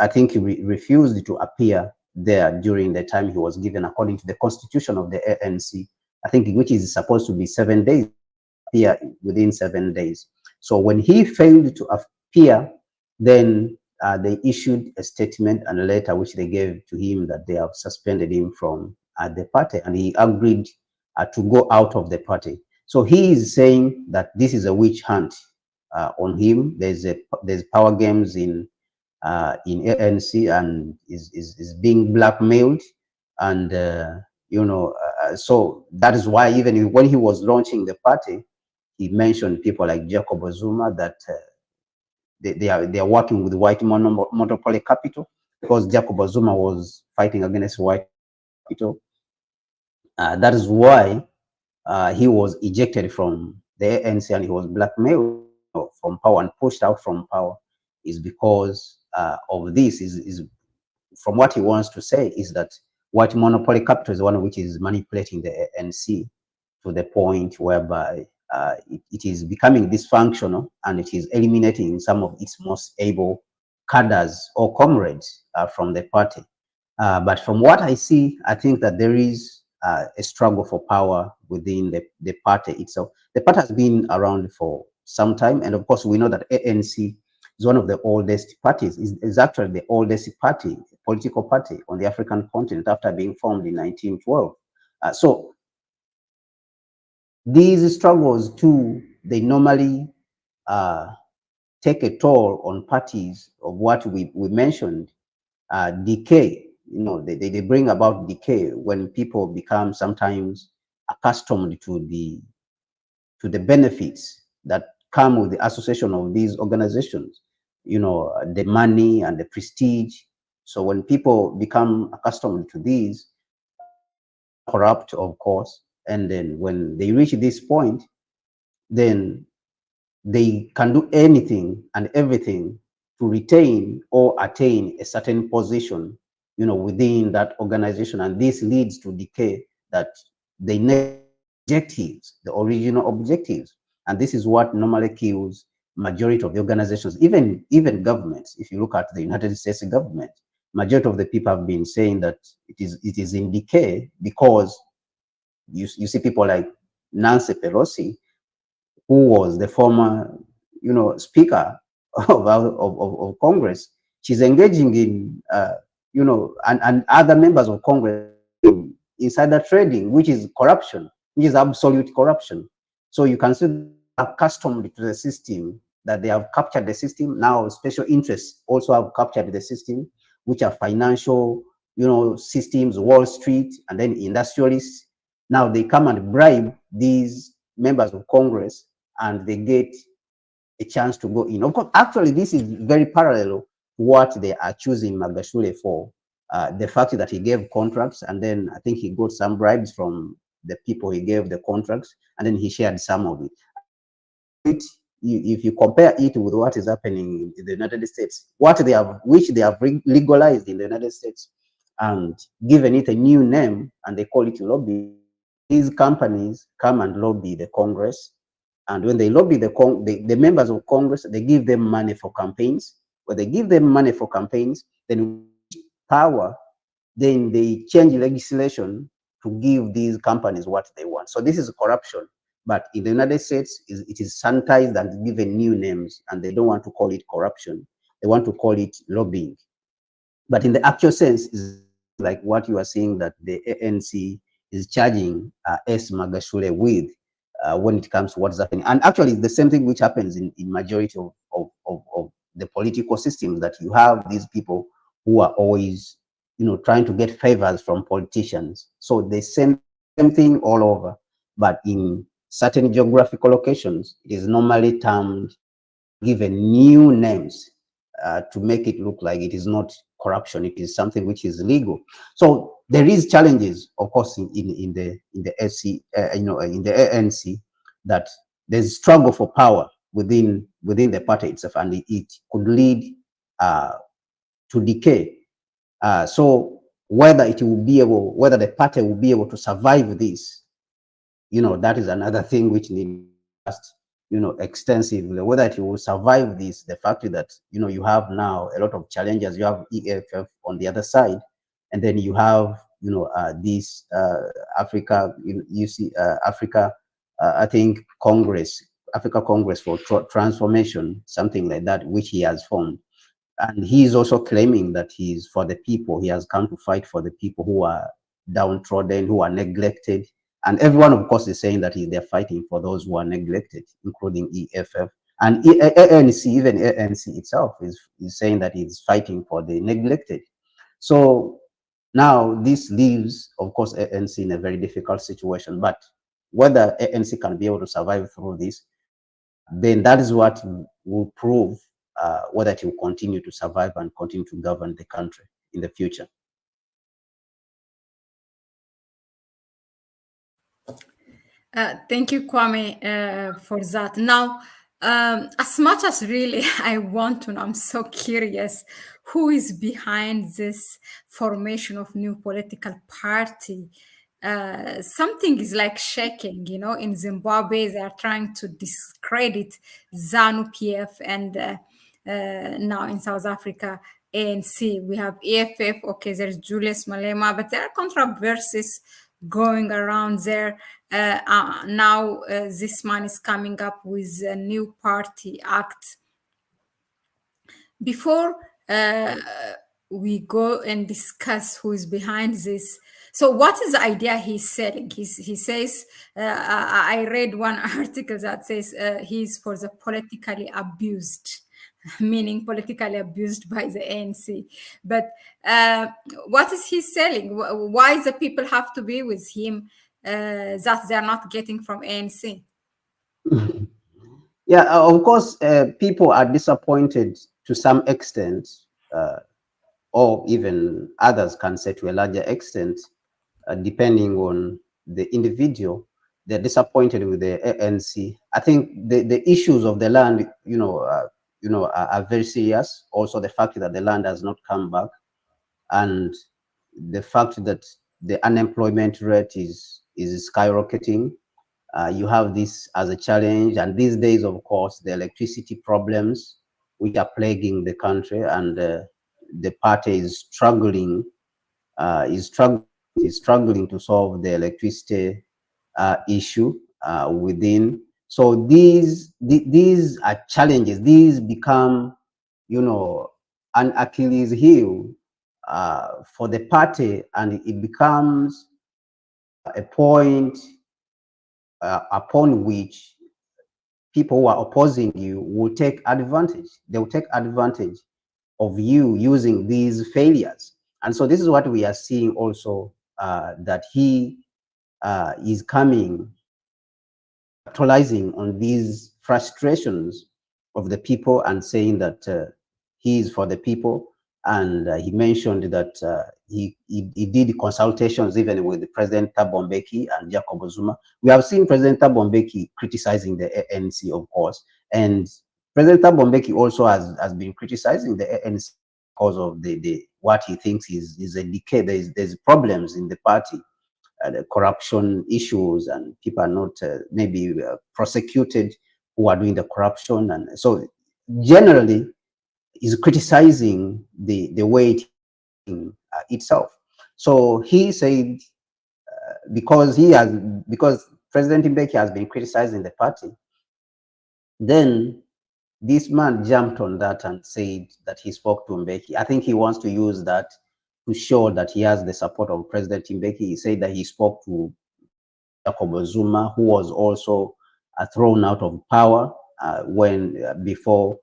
I think he refused to appear there during the time he was given according to the constitution of the ANC, I think, which is supposed to be 7 days, appear within 7 days. So when he failed to appear, then they issued a statement and a letter which they gave to him that they have suspended him from the party, and he agreed to go out of the party. So he is saying that this is a witch hunt on him. There's power games in ANC, and is being blackmailed, and so that is why even when he was launching the party, he mentioned people like Jacob Zuma that they are working with white monopoly capital because Jacob Zuma was fighting against white capital. That is why he was ejected from the ANC and he was blackmailed from power and pushed out from power. Is because of this. Is from what he wants to say is that white monopoly capital is one which is manipulating the ANC to the point whereby it is becoming dysfunctional and it is eliminating some of its most able cadres or comrades from the party. But from what I see, I think that there is a struggle for power within the party itself. The party has been around for some time, and of course, we know that ANC is one of the oldest parties. Is actually the oldest party, political party on the African continent after being formed in 1912. So these struggles too, they normally take a toll on parties of what we mentioned, decay. They bring about decay when people become sometimes accustomed to the benefits that come with the association of these organizations, the money and the prestige. So when people become accustomed to these, corrupt, of course, and then when they reach this point, then they can do anything and everything to retain or attain a certain position, within that organization. And this leads to decay that they neglect objectives, the original objectives. And this is what normally kills majority of the organizations, even governments. If you look at the United States government, majority of the people have been saying that it is in decay because you see people like Nancy Pelosi, who was the former, speaker of Congress. She's engaging in, and other members of Congress in insider trading, which is corruption, which is absolute corruption. So you can see accustomed to the system, that they have captured the system. Now special interests also have captured the system, which are financial, systems, Wall Street, and then industrialists. Now they come and bribe these members of Congress, and they get a chance to go in. Of course, actually, this is very parallel to what they are choosing Magashule for. The fact that he gave contracts, and then I think he got some bribes from the people he gave the contracts, and then he shared some of it. If you compare it with what is happening in the United States, which they have legalized in the United States and given it a new name, and they call it lobby. These companies come and lobby the Congress, and when they lobby the members of Congress, they give them money for campaigns. When they give them money for campaigns, then power, then they change legislation to give these companies what they want. So this is corruption. But in the United States, it is sanitized and given new names, and they don't want to call it corruption. They want to call it lobbying. But in the actual sense, is like what you are saying, that the ANC is charging S. Magashule with when it comes to what's happening. And actually, the same thing which happens in majority of the political systems, that you have these people who are always, trying to get favors from politicians. So the same thing all over, but in certain geographical locations, it is normally termed, given new names to make it look like it is not corruption, it is something which is legal. So there is challenges, of course, in the SC, in the ANC, that there's struggle for power within the party itself, and it could lead to decay. So whether the party will be able to survive this, that is another thing which needs extensively, whether it will survive this. The fact that you have now a lot of challenges. You have EFF on the other side, and then you have this Africa. You see Africa. I think Africa Congress for Transformation, something like that, which he has formed. And he is also claiming that he's for the people. He has come to fight for the people who are downtrodden, who are neglected. And everyone, of course, is saying that they're fighting for those who are neglected, including EFF. And ANC, even ANC itself, is saying that it's fighting for the neglected. So now this leaves, of course, ANC in a very difficult situation. But whether ANC can be able to survive through this, then that is what will prove whether it will continue to survive and continue to govern the country in the future. Thank you, Kwame, for that. Now, as much as really I want to know, I'm so curious, who is behind this formation of new political party? Something is like shaking, in Zimbabwe, they are trying to discredit ZANU-PF, and now in South Africa, ANC. We have EFF, okay, there's Julius Malema, but there are controversies going around there. Now this man is coming up with a new party act. Before we go and discuss who is behind this, so what is the idea he's selling? He says, I read one article that says he's for the politically abused, meaning politically abused by the ANC. But what is he selling? Why the people have to be with him that they're not getting from ANC? Yeah, of course, people are disappointed to some extent, or even others can say to a larger extent, depending on the individual. They're disappointed with the ANC. I think the issues of the land, are very serious. Also, the fact that the land has not come back, and the fact that the unemployment rate is skyrocketing. You have this as a challenge, and these days, of course, the electricity problems which are plaguing the country, and the party is struggling, is struggling to solve the electricity issue within. So these are challenges. These become, you know, an Achilles heel for the party, and it becomes a point upon which people who are opposing you will take advantage. They will take advantage of you using these failures. And so this is what we are seeing also, that he is coming, capitalizing on these frustrations of the people and saying that he is for the people. And he mentioned that he did consultations even with President Thabo Mbeki and Jacob Zuma. We have seen President Thabo Mbeki criticizing the ANC, of course, and President Thabo Mbeki also has been criticizing the ANC because of the what he thinks is a decay. There's problems in the party, the corruption issues, and people are not maybe prosecuted who are doing the corruption, and so generally is criticizing the way it itself. So he said, because President Mbeki has been criticizing the party, then this man jumped on that and said that he spoke to Mbeki. I think he wants to use that to show that he has the support of President Mbeki. He said that he spoke to Jacob Zuma, who was also thrown out of power when before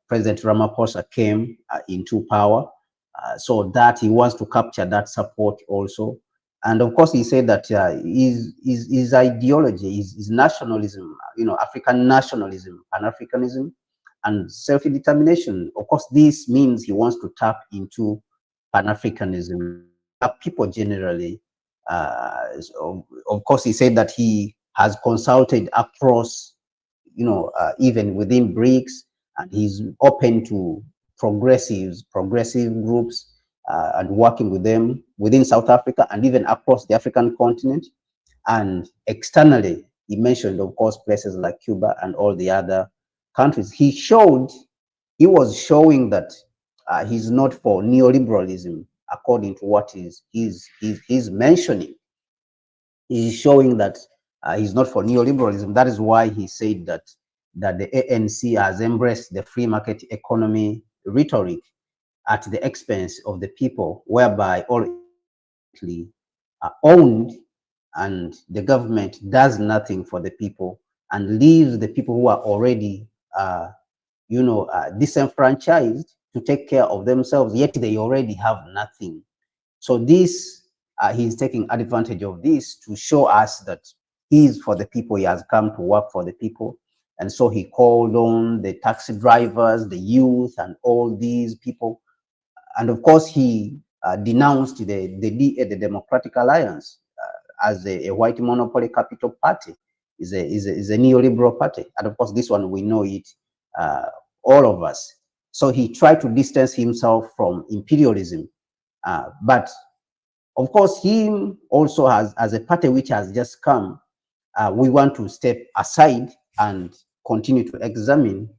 President Ramaphosa came into power. So that he wants to capture that support also. And of course, he said that his ideology, his nationalism, African nationalism, Pan-Africanism, and self-determination. Of course, this means he wants to tap into Pan-Africanism. People generally, of course, he said that he has consulted across, even within BRICS, and he's open to progressive groups and working with them within South Africa and even across the African continent. And externally, he mentioned, of course, places like Cuba and all the other countries. He was showing that he's not for neoliberalism, according to what he's mentioning. He's showing that he's not for neoliberalism. That is why he said that the ANC has embraced the free market economy rhetoric at the expense of the people, whereby all are owned, and the government does nothing for the people and leaves the people who are already disenfranchised to take care of themselves, yet they already have nothing. So this, he's taking advantage of this to show us that he's for the people. He has come to work for the people. And so he called on the taxi drivers, the youth, and all these people. And of course, he denounced the Democratic Alliance as a white monopoly capital party, is a neoliberal party. And of course, this one, we know it, all of us. So he tried to distance himself from imperialism. But of course, him also as a party which has just come, we want to step aside and continue to examine.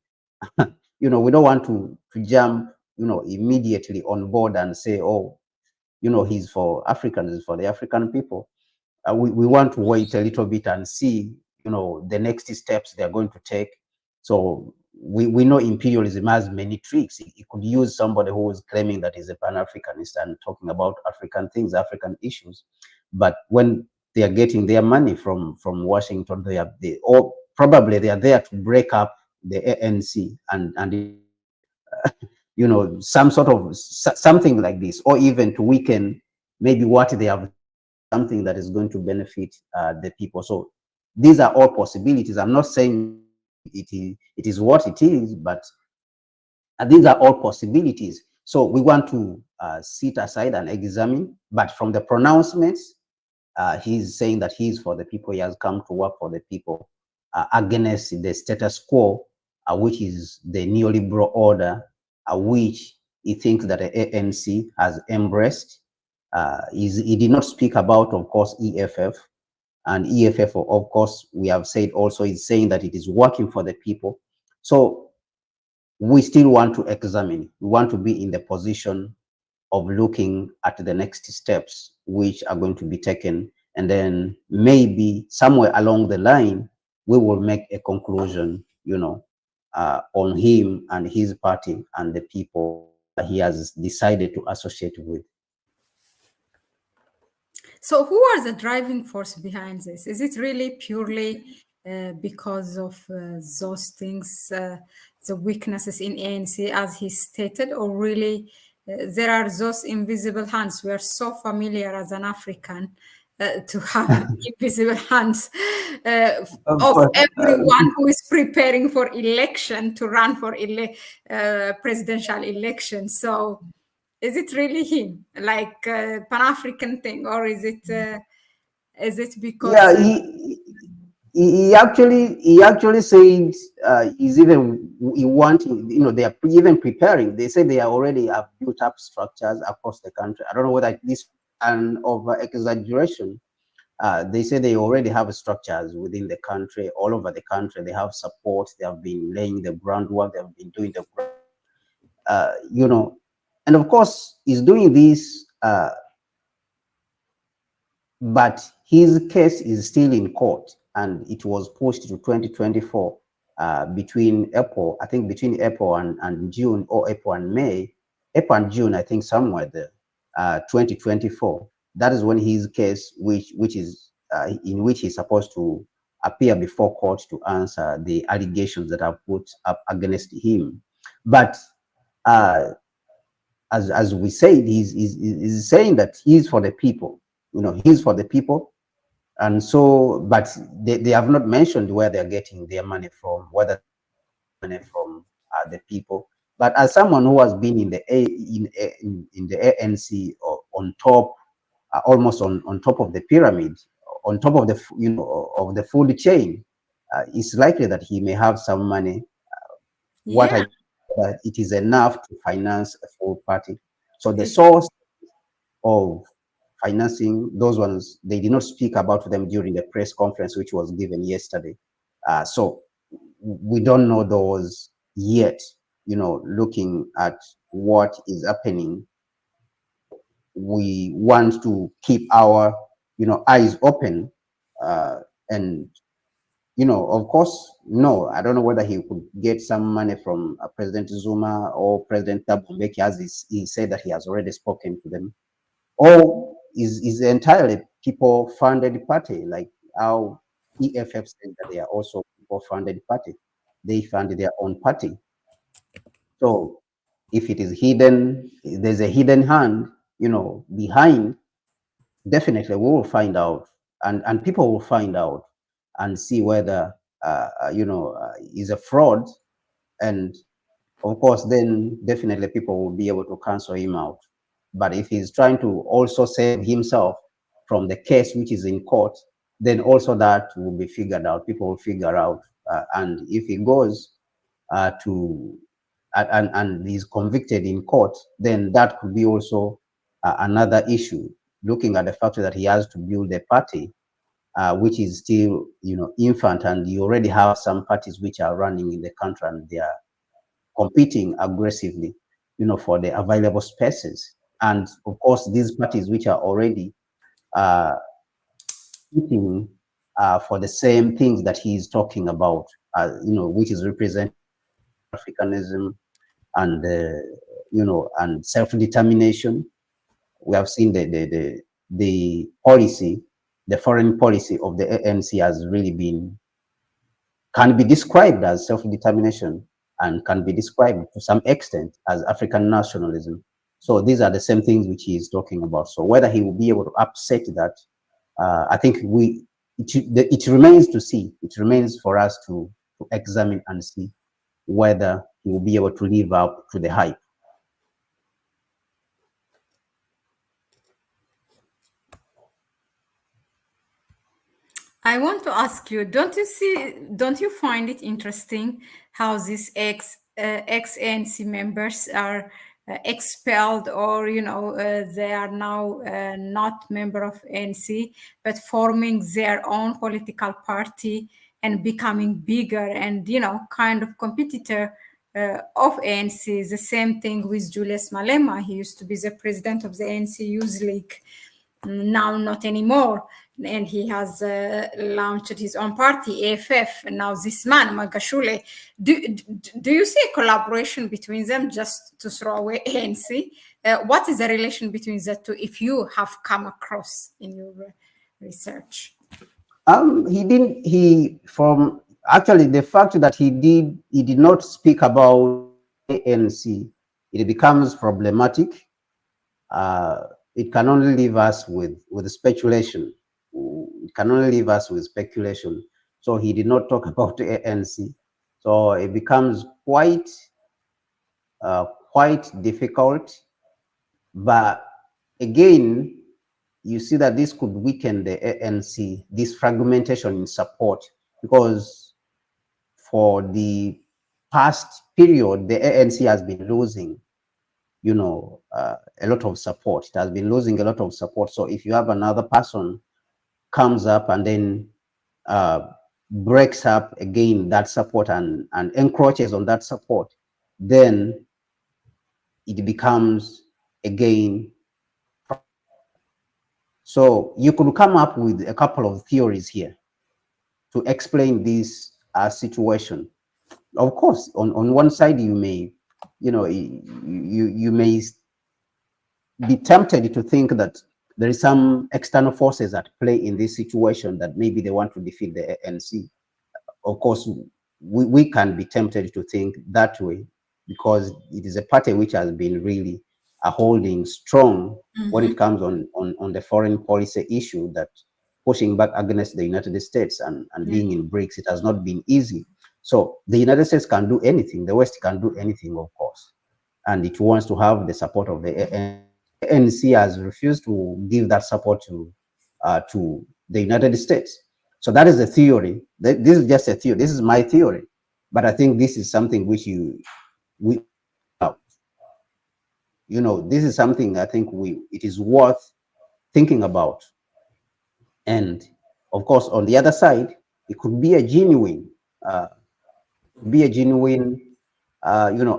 We don't want to jump, immediately on board and say, oh, he's for Africans, he's for the African people. We want to wait a little bit and see, the next steps they're going to take. So we know imperialism has many tricks. It could use somebody who is claiming that he's a Pan-Africanist and talking about African things, African issues. But when they are getting their money from Washington, or probably they are there to break up the ANC and some sort of something like this, or even to weaken maybe what they have, something that is going to benefit the people. So these are all possibilities. I'm not saying it is what it is, but these are all possibilities. So we want to sit aside and examine. But from the pronouncements, he's saying that he's for the people. He has come to work for the people against the status quo, which is the neoliberal order, which he thinks that the ANC has embraced. He did not speak about, of course, EFF. And EFF, of course, we have said also is saying that it is working for the people. So we still want to examine. We want to be in the position of looking at the next steps which are going to be taken. And then maybe somewhere along the line, we will make a conclusion, on him and his party and the people he has decided to associate with. So, who are the driving force behind this? Is it really purely because of those things, the weaknesses in ANC, as he stated, or really there are those invisible hands? We are so familiar as an African to have invisible hands Of of course, everyone who is preparing for election to run for presidential election. So, is it really him, like Pan-African thing, or is it yeah, because he actually said he's even he wanting, they are even preparing. They say they are already have built up structures across the country. I don't know whether this is an over exaggeration. They say they already have structures within the country, all over the country. They have support. They have been laying the groundwork. They have been doing the ground, uh, you know, and of course, he's doing this. But his case is still in court, and it was pushed to 2024 between April, I think between April and June, or April and May, April and June, I think somewhere there, 2024. That is when his case, which is in which he's supposed to appear before court to answer the allegations that are put up against him. But uh, as we said, he's saying that he's for the people. He's for the people. And so, but they have not mentioned where they're getting their money from, whether money from the people. But as someone who has been in the ANC, or on top, almost on top of the pyramid, on top of the of the food chain, it's likely that he may have some money. What yeah, I It is enough to finance a full party. So the it, source of financing, those ones, they did not speak about them during the press conference which was given yesterday. So we don't know those yet. Looking at what is happening, we want to keep our eyes open, and of course, no, I don't know whether he could get some money from President Zuma or President Thabo Mbeki, as he said that he has already spoken to them, or is entirely people funded party, like how EFF said that they are also people funded party. They fund their own party. So if it is hidden, there's a hidden hand, behind. Definitely, we will find out, and people will find out and see whether is a fraud. And of course, then definitely people will be able to cancel him out. But if he's trying to also save himself from the case which is in court, then also that will be figured out. People will figure out. And if he goes to and is convicted in court, then that could be also another issue. Looking at the fact that he has to build a party which is still, infant, and you already have some parties which are running in the country, and they are competing aggressively, for the available spaces. And of course, these parties which are already uh, competing for the same things that he is talking about, which is represent Africanism and and self-determination. We have seen the policy, the foreign policy of the ANC has really been, can be described as self-determination, and can be described to some extent as African nationalism. So these are the same things which he is talking about. So whether he will be able to upset that, I think it remains to see. It remains for us to examine and see whether he will be able to live up to the hype. I want to ask you, don't you find it interesting how these ex ANC members are expelled, or they are now not member of ANC, but forming their own political party and becoming bigger and kind of competitor of ANC. The same thing with Julius Malema. He used to be the president of the ANC Youth League, now not anymore, and he has launched his own party, AFF. And now this man Magashule, do you see a collaboration between them, just to throw away ANC? What is the relation between the two, if you have come across in your research? He didn't. He from actually the fact that he did not speak about ANC. It becomes problematic. It can only leave us with speculation. It can only leave us with speculation. So he did not talk about the ANC. So it becomes quite difficult. But again, you see that this could weaken the ANC, this fragmentation in support, because for the past period, the ANC has been losing, a lot of support. It has been losing a lot of support. So if you have another person comes up and then breaks up again that support and encroaches on that support, then it becomes again. So you could come up with a couple of theories here to explain this situation. Of course, on one side, you may, you may be tempted to think that there is some external forces at play in this situation, that maybe they want to defeat the ANC. Of course, we can be tempted to think that way, because it is a party which has been really holding strong when it comes on the foreign policy issue, that pushing back against the United States and being in BRICS, it has not been easy. So the United States can do anything, the West can do anything, of course, and it wants to have the support of the ANC. Has refused to give that support to the United States. So that is a theory. This is just a theory. This is my theory, but I think this is something which this is something I think it is worth thinking about. And of course, on the other side, it could be a genuine,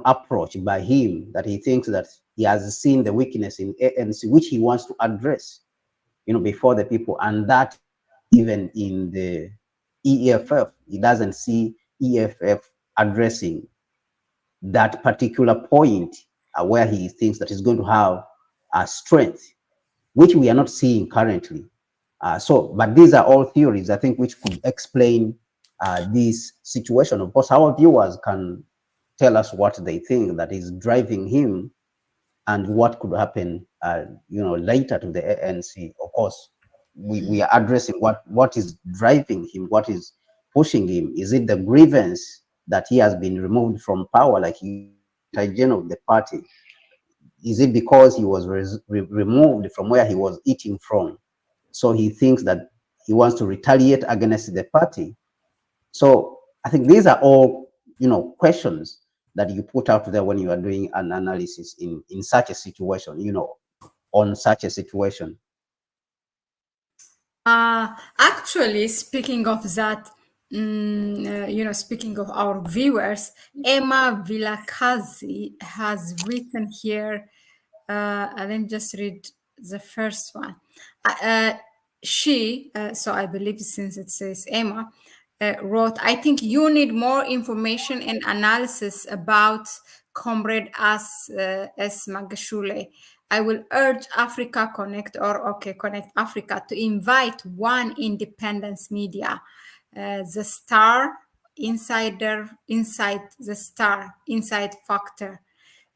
approach by him, that he thinks that he has seen the weakness in ANC, which he wants to address, before the people, and that even in the EFF, he doesn't see EFF addressing that particular point where he thinks that he's going to have a strength, which we are not seeing currently. But these are all theories, I think, which could explain this situation. Of course, our viewers can tell us what they think that is driving him, and what could happen, later to the ANC. Of course, we are addressing what is driving him, what is pushing him. Is it the grievance that he has been removed from power, like he of the party? Is it because he was removed from where he was eating from, so he thinks that he wants to retaliate against the party? So I think these are all questions that you put out there when you are doing an analysis in such a situation, on such a situation. Actually, speaking of that, speaking of our viewers, Emma Villakazi has written here. Let me just read the first one. So I believe, since it says Emma, wrote, I think you need more information and analysis about Comrade S. Magashule. I will urge Africa Connect, or Connect Africa, to invite one independence media, the Star Insider, Inside the Star, Inside Factor.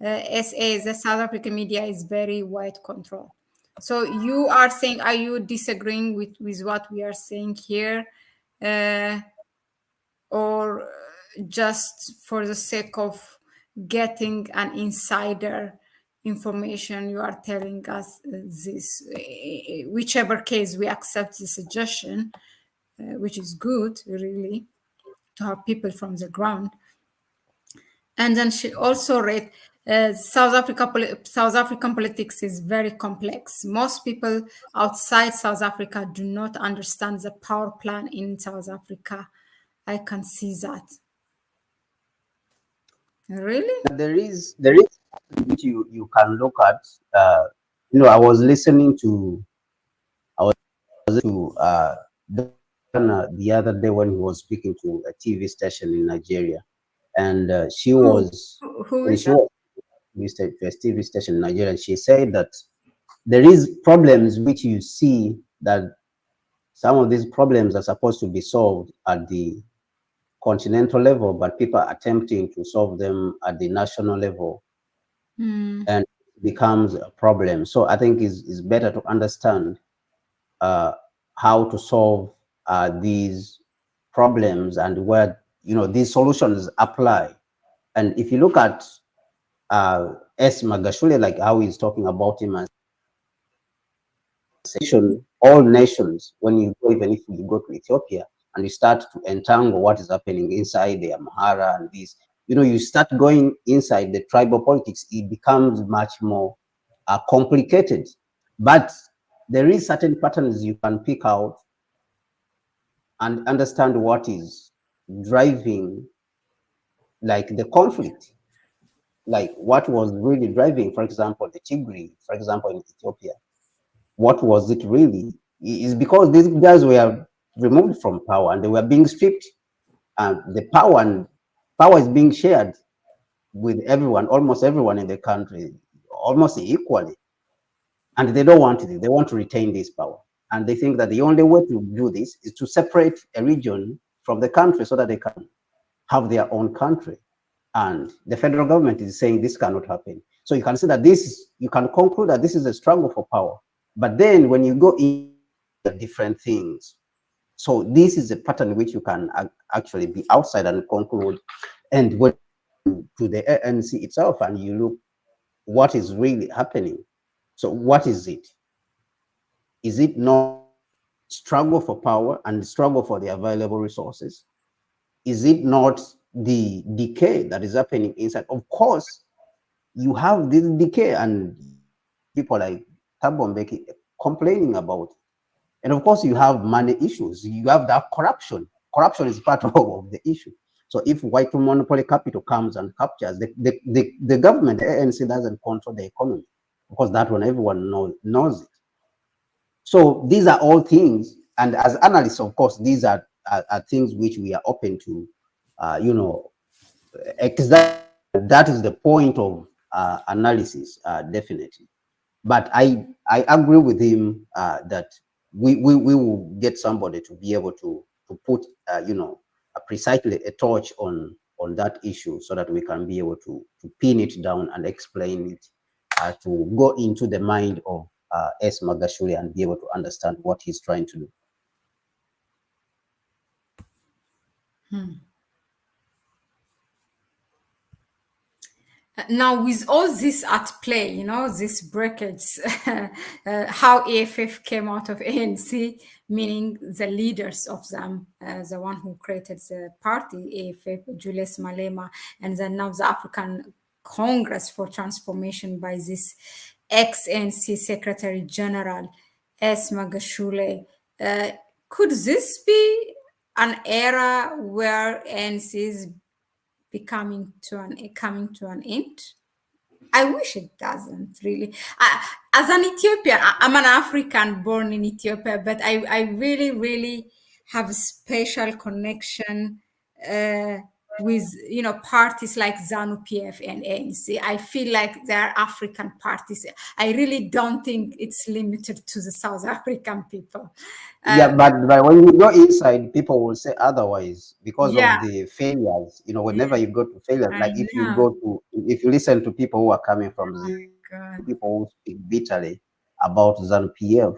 SA, the South African media is very wide control. So you are saying, are you disagreeing with what we are saying here? Or just for the sake of getting an insider information, you are telling us this? Whichever case, we accept the suggestion, which is good, really, to have people from the ground. And then she also read, South African politics is very complex. Most people outside South Africa do not understand the power plan in South Africa. I can see that. Really? There is which you can look at. I was listening to the other day when he was speaking to a TV station in Nigeria, and she Who? was Who when is she that? was a TV station in Nigeria, and she said that there is problems which you see that some of these problems are supposed to be solved at the continental level, but people are attempting to solve them at the national level, and it becomes a problem. So I think it's better to understand uh, how to solve these problems and where these solutions apply. And if you look at S. Magashule, like how he's talking about him as all nations, when you go, even if you go to Ethiopia and you start to entangle what is happening inside the Amhara and this, you start going inside the tribal politics, it becomes much more complicated. But there is certain patterns you can pick out and understand what is driving like the conflict, like what was really driving, for example, the Tigray, for example, in Ethiopia. What was it really? Is because these guys were removed from power and they were being stripped, and the power is being shared with everyone, almost everyone in the country, almost equally, and they don't want it. They want to retain this power, and they think that the only way to do this is to separate a region from the country so that they can have their own country. And the federal government is saying this cannot happen. So you can see that you can conclude that this is a struggle for power. But then when you go into different things, so this is a pattern which you can actually be outside and conclude. And when to the ANC itself and you look what is really happening. So what is it? Is it not struggle for power and struggle for the available resources? Is it not the decay that is happening inside? Of course, you have this decay and people like Thabo Mbeki complaining about it. And of course, you have money issues. You have that corruption. Corruption is part of the issue. So if white monopoly capital comes and captures, the government, the ANC doesn't control the economy. Of course, that one, everyone knows it. So these are all things, and as analysts, of course, these are things which we are open to, exactly. That is the point of analysis, definitely. But I agree with him that we will get somebody to be able to put precisely a touch on that issue so that we can be able to pin it down and explain it, to go into the mind of S. Magashule and be able to understand what he's trying to do. Now, with all this at play, this breakage, how AFF came out of ANC, meaning the leaders of them, the one who created the party, AFF, Julius Malema, and then now the African Congress for Transformation by this ex-ANC Secretary General, S. Magashule. Could this be an era where ANC is coming to an end? I wish it doesn't really. As an Ethiopian, I'm an African born in Ethiopia, but I really, really have a special connection with parties like ZANU PF and ANC. I feel like they're African parties. I really don't think it's limited to the South African people. Yeah, but when you go inside, people will say otherwise because of Yeah, the failures. Whenever yeah, you go to failures, I like know. if you listen to people who are coming from the God. people who speak bitterly about ZANU-PF,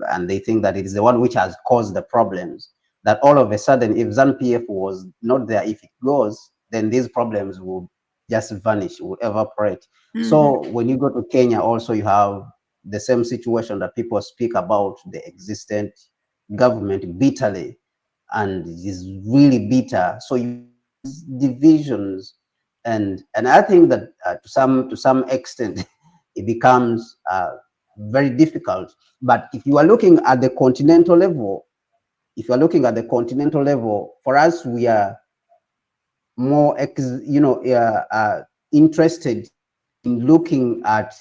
and they think that it is the one which has caused the problems. That all of a sudden, if ZANU-PF was not there, if it goes, then these problems will just vanish, will evaporate. Mhm. So when you go to Kenya, also you have the same situation that people speak about the existent government bitterly, and it is really bitter. So you divisions And I think that to some extent it becomes very difficult. But if you are looking at the continental level, for us, we are more interested in looking at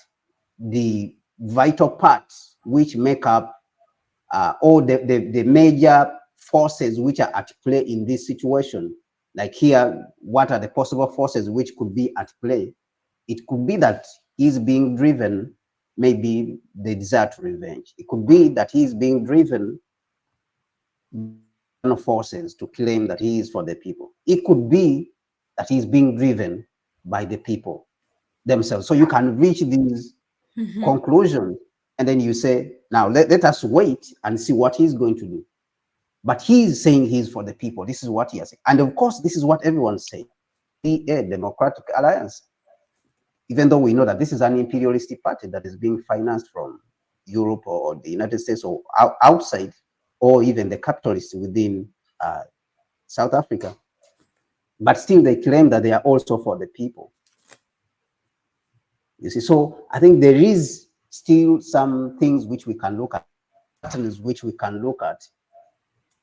the vital parts which make up all the major forces which are at play in this situation. Like here, what are the possible forces which could be at play? It could be that he's being driven, maybe the desire to revenge. It could be that he's being driven forces to claim that he is for the people. It could be that he's being driven by the people themselves. So you can reach these conclusions, and then you say, now let us wait and see what he's going to do. But he's saying he's for the people. This is what he has said. And of course, this is what everyone's saying. The Democratic Alliance, even though we know that this is an imperialistic party that is being financed from Europe or the United States or outside, or even the capitalists within South Africa. But still they claim that they are also for the people. You see, so I think there is still some things which we can look at, patterns which we can look at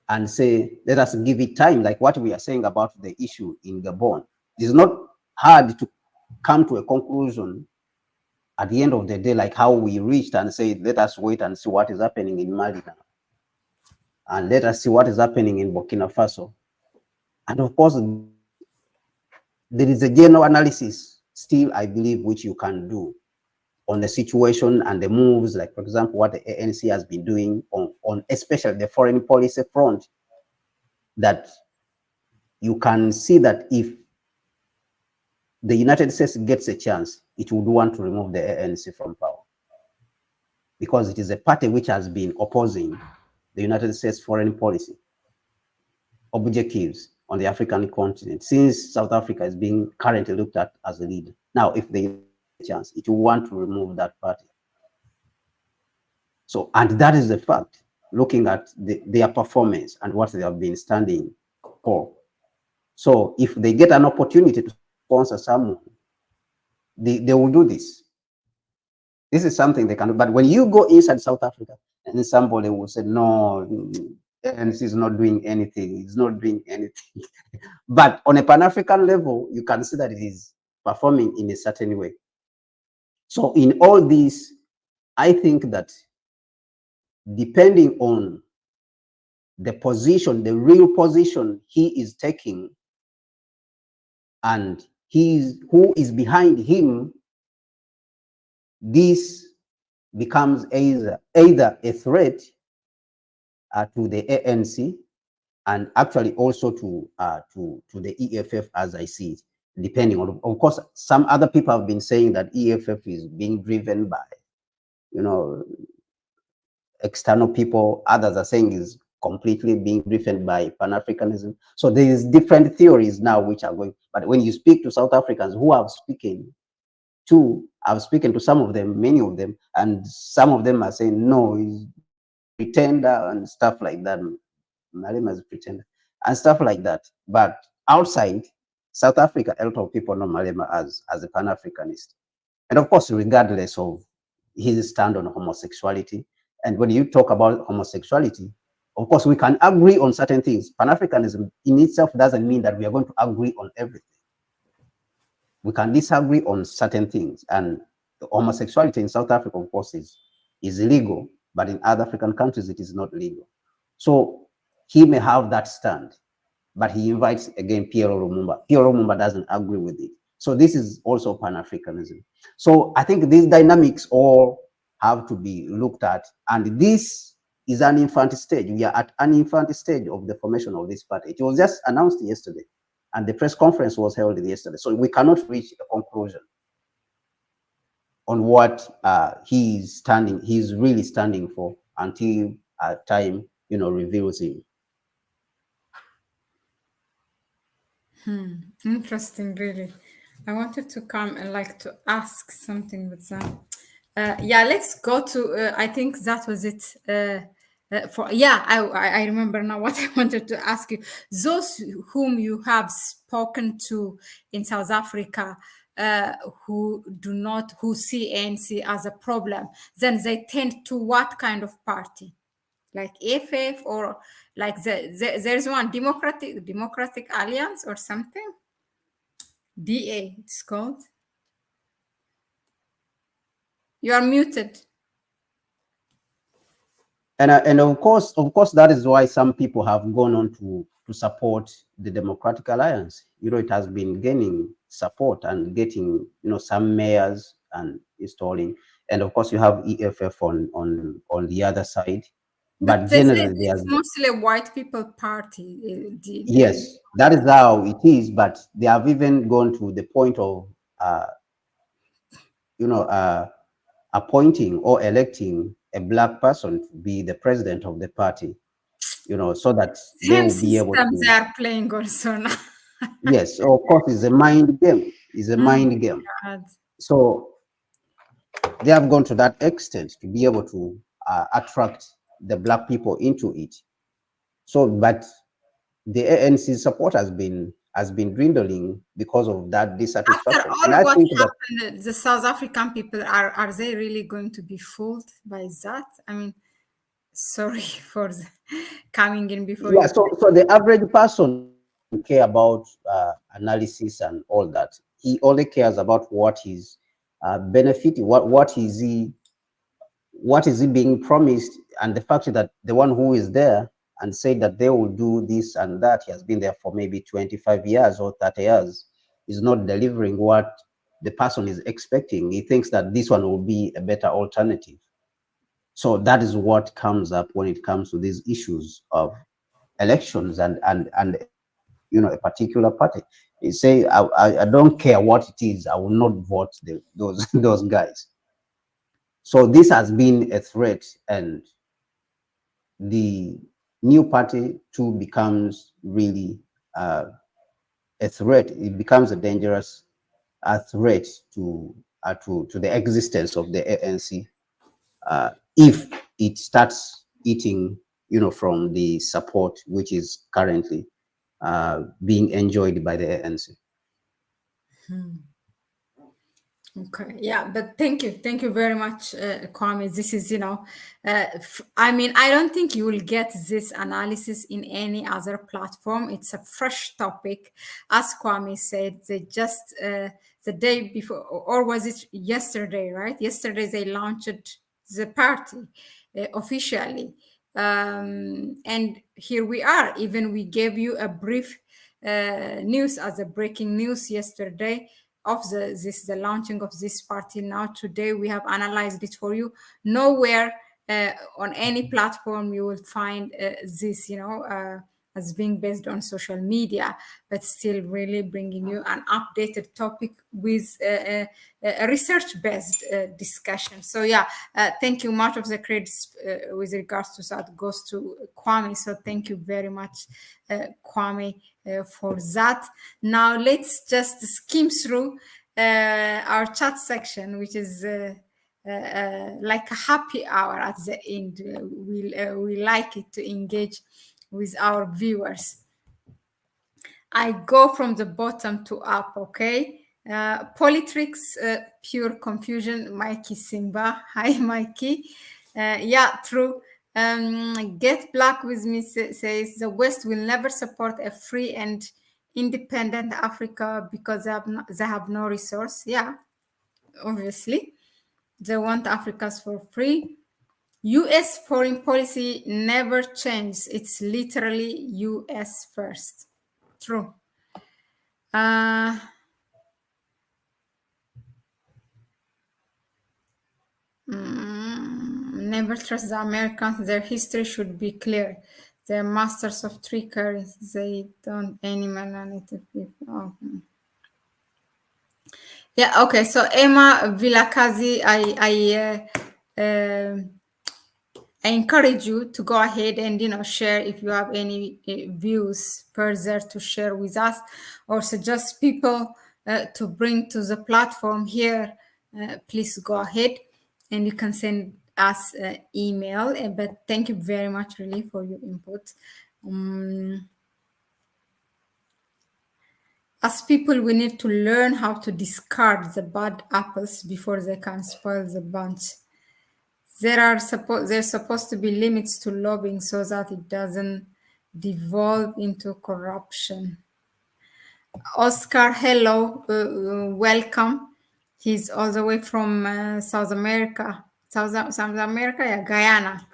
and say, let us give it time, like what we are saying about the issue in Gabon. It's not hard to come to a conclusion at the end of the day, like how we reached and say, let us wait and see what is happening in Mali now. And let us see what is happening in Burkina Faso. And of course, there is a general analysis still, I believe, which you can do on the situation and the moves, like, for example, what the ANC has been doing on especially the foreign policy front, that you can see that if the United States gets a chance, it would want to remove the ANC from power, because it is a party which has been opposing the United States foreign policy objectives on the African continent since South Africa is being currently looked at as a leader. Now, if they get a chance, it will want to remove that party. So, and that is the fact, looking at their performance and what they have been standing for. So if they get an opportunity to sponsor someone, they will do this. This is something they can do. But when you go inside South Africa and somebody will say, no, ANC is not doing anything, it's not doing anything. But on a Pan-African level, you can see that it is performing in a certain way. So in all this, I think that depending on the position, the real position he is taking, and who is behind him, this becomes either a threat to the ANC, and actually also to the EFF, as I see it. Depending on, of course, some other people have been saying that EFF is being driven by, external people. Others are saying is completely being driven by Pan-Africanism. So there is different theories now which are going. But when you speak to South Africans who have spoken to, I've spoken to some of them, many of them, and some of them are saying no, he's pretender and stuff like that. Malema is a pretender and stuff like that. But outside South Africa, a lot of people know Malema as a Pan-Africanist. And of course, regardless of his stand on homosexuality. And when you talk about homosexuality, of course, we can agree on certain things. Pan-Africanism in itself doesn't mean that we are going to agree on everything. We can disagree on certain things. And homosexuality in South Africa, of course, is illegal, but in other African countries, it is not legal. So he may have that stand, but he invites, again, Pierre Lumumba. Pierre Lumumba doesn't agree with it. So this is also Pan-Africanism. So I think these dynamics all have to be looked at. And this is an infant stage. We are at an infant stage of the formation of this party. It was just announced yesterday, and the press conference was held yesterday. So we cannot reach a conclusion on what he's really standing for until time, reveals him. Interesting, really. I wanted to come and like to ask something with that. Yeah, let's go to. I think that was it. I remember now what I wanted to ask you. Those whom you have spoken to in South Africa, who see ANC as a problem, then they tend to what kind of party? Like FF, or like there's one Democratic Alliance or something? DA, it's called. You are muted. And of course, that is why some people have gone on to support the Democratic Alliance. It has been gaining support and getting, some mayors and installing. And of course, you have EFF on the other side. But they said generally, it's mostly a white people party. Yes, that is how it is. But they have even gone to the point of, appointing or electing a black person to be the president of the party, so that they Same will be able system to. they are playing also now. Yes, of course, it's a mind game. It's a mind game. God. So they have gone to that extent to be able to attract the black people into it. So, but the ANC support has been dwindling because of that dissatisfaction. After And all I what think that, happened, the South African people are they really going to be fooled by that? I mean, sorry for coming in before yeah. you. So the average person care about analysis and all that. He only cares about what is benefiting. What is he being promised, and the fact that the one who is there and said that they will do this and that, he has been there for maybe 25 years or 30 years, is not delivering what the person is expecting. He thinks that this one will be a better alternative. So that is what comes up when it comes to these issues of elections and a particular party. They say, I don't care what it is, I will not vote those those guys. So this has been a threat, and the new party too becomes really a threat. It becomes a dangerous threat to the existence of the ANC if it starts eating, from the support which is currently being enjoyed by the ANC. Okay, yeah, but thank you very much, Kwame. This is, I mean, I don't think you will get this analysis in any other platform. It's a fresh topic. As Kwame said, they just, the day before, or was it yesterday, right? Yesterday, they launched the party officially. And here we are. Even we gave you a brief news as a breaking news yesterday of the launching of this party. Now today we have analyzed it for you. Nowhere on any platform you will find this, as being based on social media, but still really bringing you an updated topic with a research-based discussion. So yeah, thank you. Much of the credits with regards to that goes to Kwame. So thank you very much, Kwame, for that. Now let's just skim through our chat section, which is like a happy hour at the end. We like it to engage with our viewers. I go from the bottom to up, okay? Politrix, pure confusion, Mikey Simba. Hi, Mikey. Yeah, true. Get Black with me says the West will never support a free and independent Africa because they have no resource. Yeah, obviously. They want Africans for free. US foreign policy never changes. It's literally US first. True. Never trust the Americans. Their history should be clear. They're masters of trickery. They don't any melanated people. Okay. Yeah. Okay. So Emma Vilakazi, I encourage you to go ahead and share if you have any views further to share with us, or suggest people to bring to the platform here. Please go ahead, and you can send us email. But thank you very much, really, for your input. As people, we need to learn how to discard the bad apples before they can spoil the bunch. There's supposed to be limits to lobbying so that it doesn't devolve into corruption. Oscar, hello, welcome. He's all the way from South America. South America, yeah, Guyana.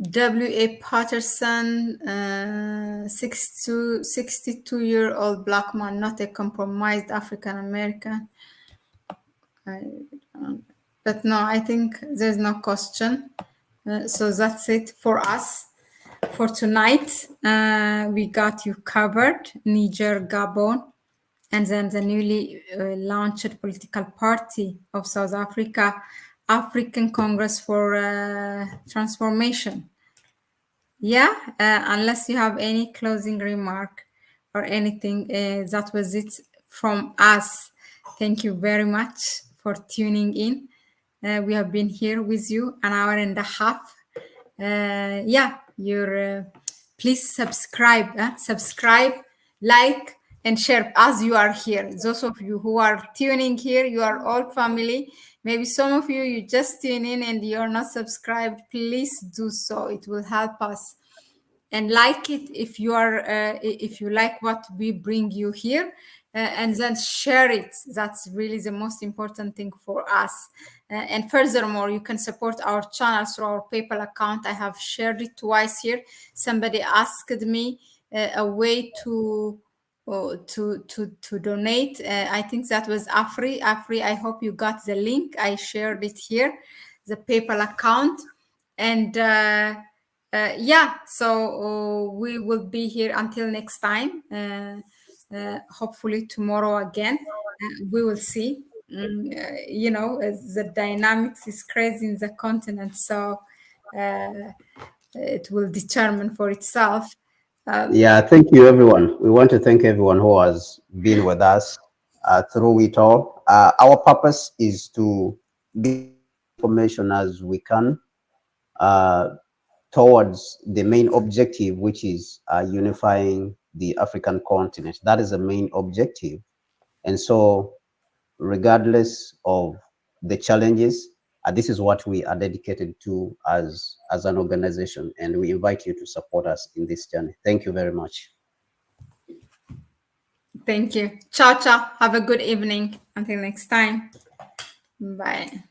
W.A. Patterson, 62-year-old black man, not a compromised African American. But no, I think there's no question. So that's it for us for tonight. We got you covered, Niger, Gabon, and then the newly launched political party of South Africa, African Congress for Transformation. Yeah, unless you have any closing remark or anything, that was it from us. Thank you very much for tuning in. We have been here with you an hour and a half. Please subscribe, like, and share as you are here. Those of you who are tuning here, you are all family. Maybe some of you just tune in and you're not subscribed. Please do so. It will help us. And like it if you are if you like what we bring you here, and then share it. That's really the most important thing for us. And furthermore, you can support our channel through our PayPal account. I have shared it twice here. Somebody asked me a way to donate. I think that was Afri. I hope you got the link. I shared it here, the PayPal account. And so we will be here until next time. Hopefully tomorrow again. We will see. The dynamics is crazy in the continent, so it will determine for itself. Yeah, thank you, everyone. We want to thank everyone who has been with us through it all. Our purpose is to give information as we can towards the main objective, which is unifying the African continent. That is the main objective. And so, regardless of the challenges, this is what we are dedicated to as an organization, and we invite you to support us in this journey. Thank you very much. Thank you. Ciao, ciao. Have a good evening. Until next time. Bye.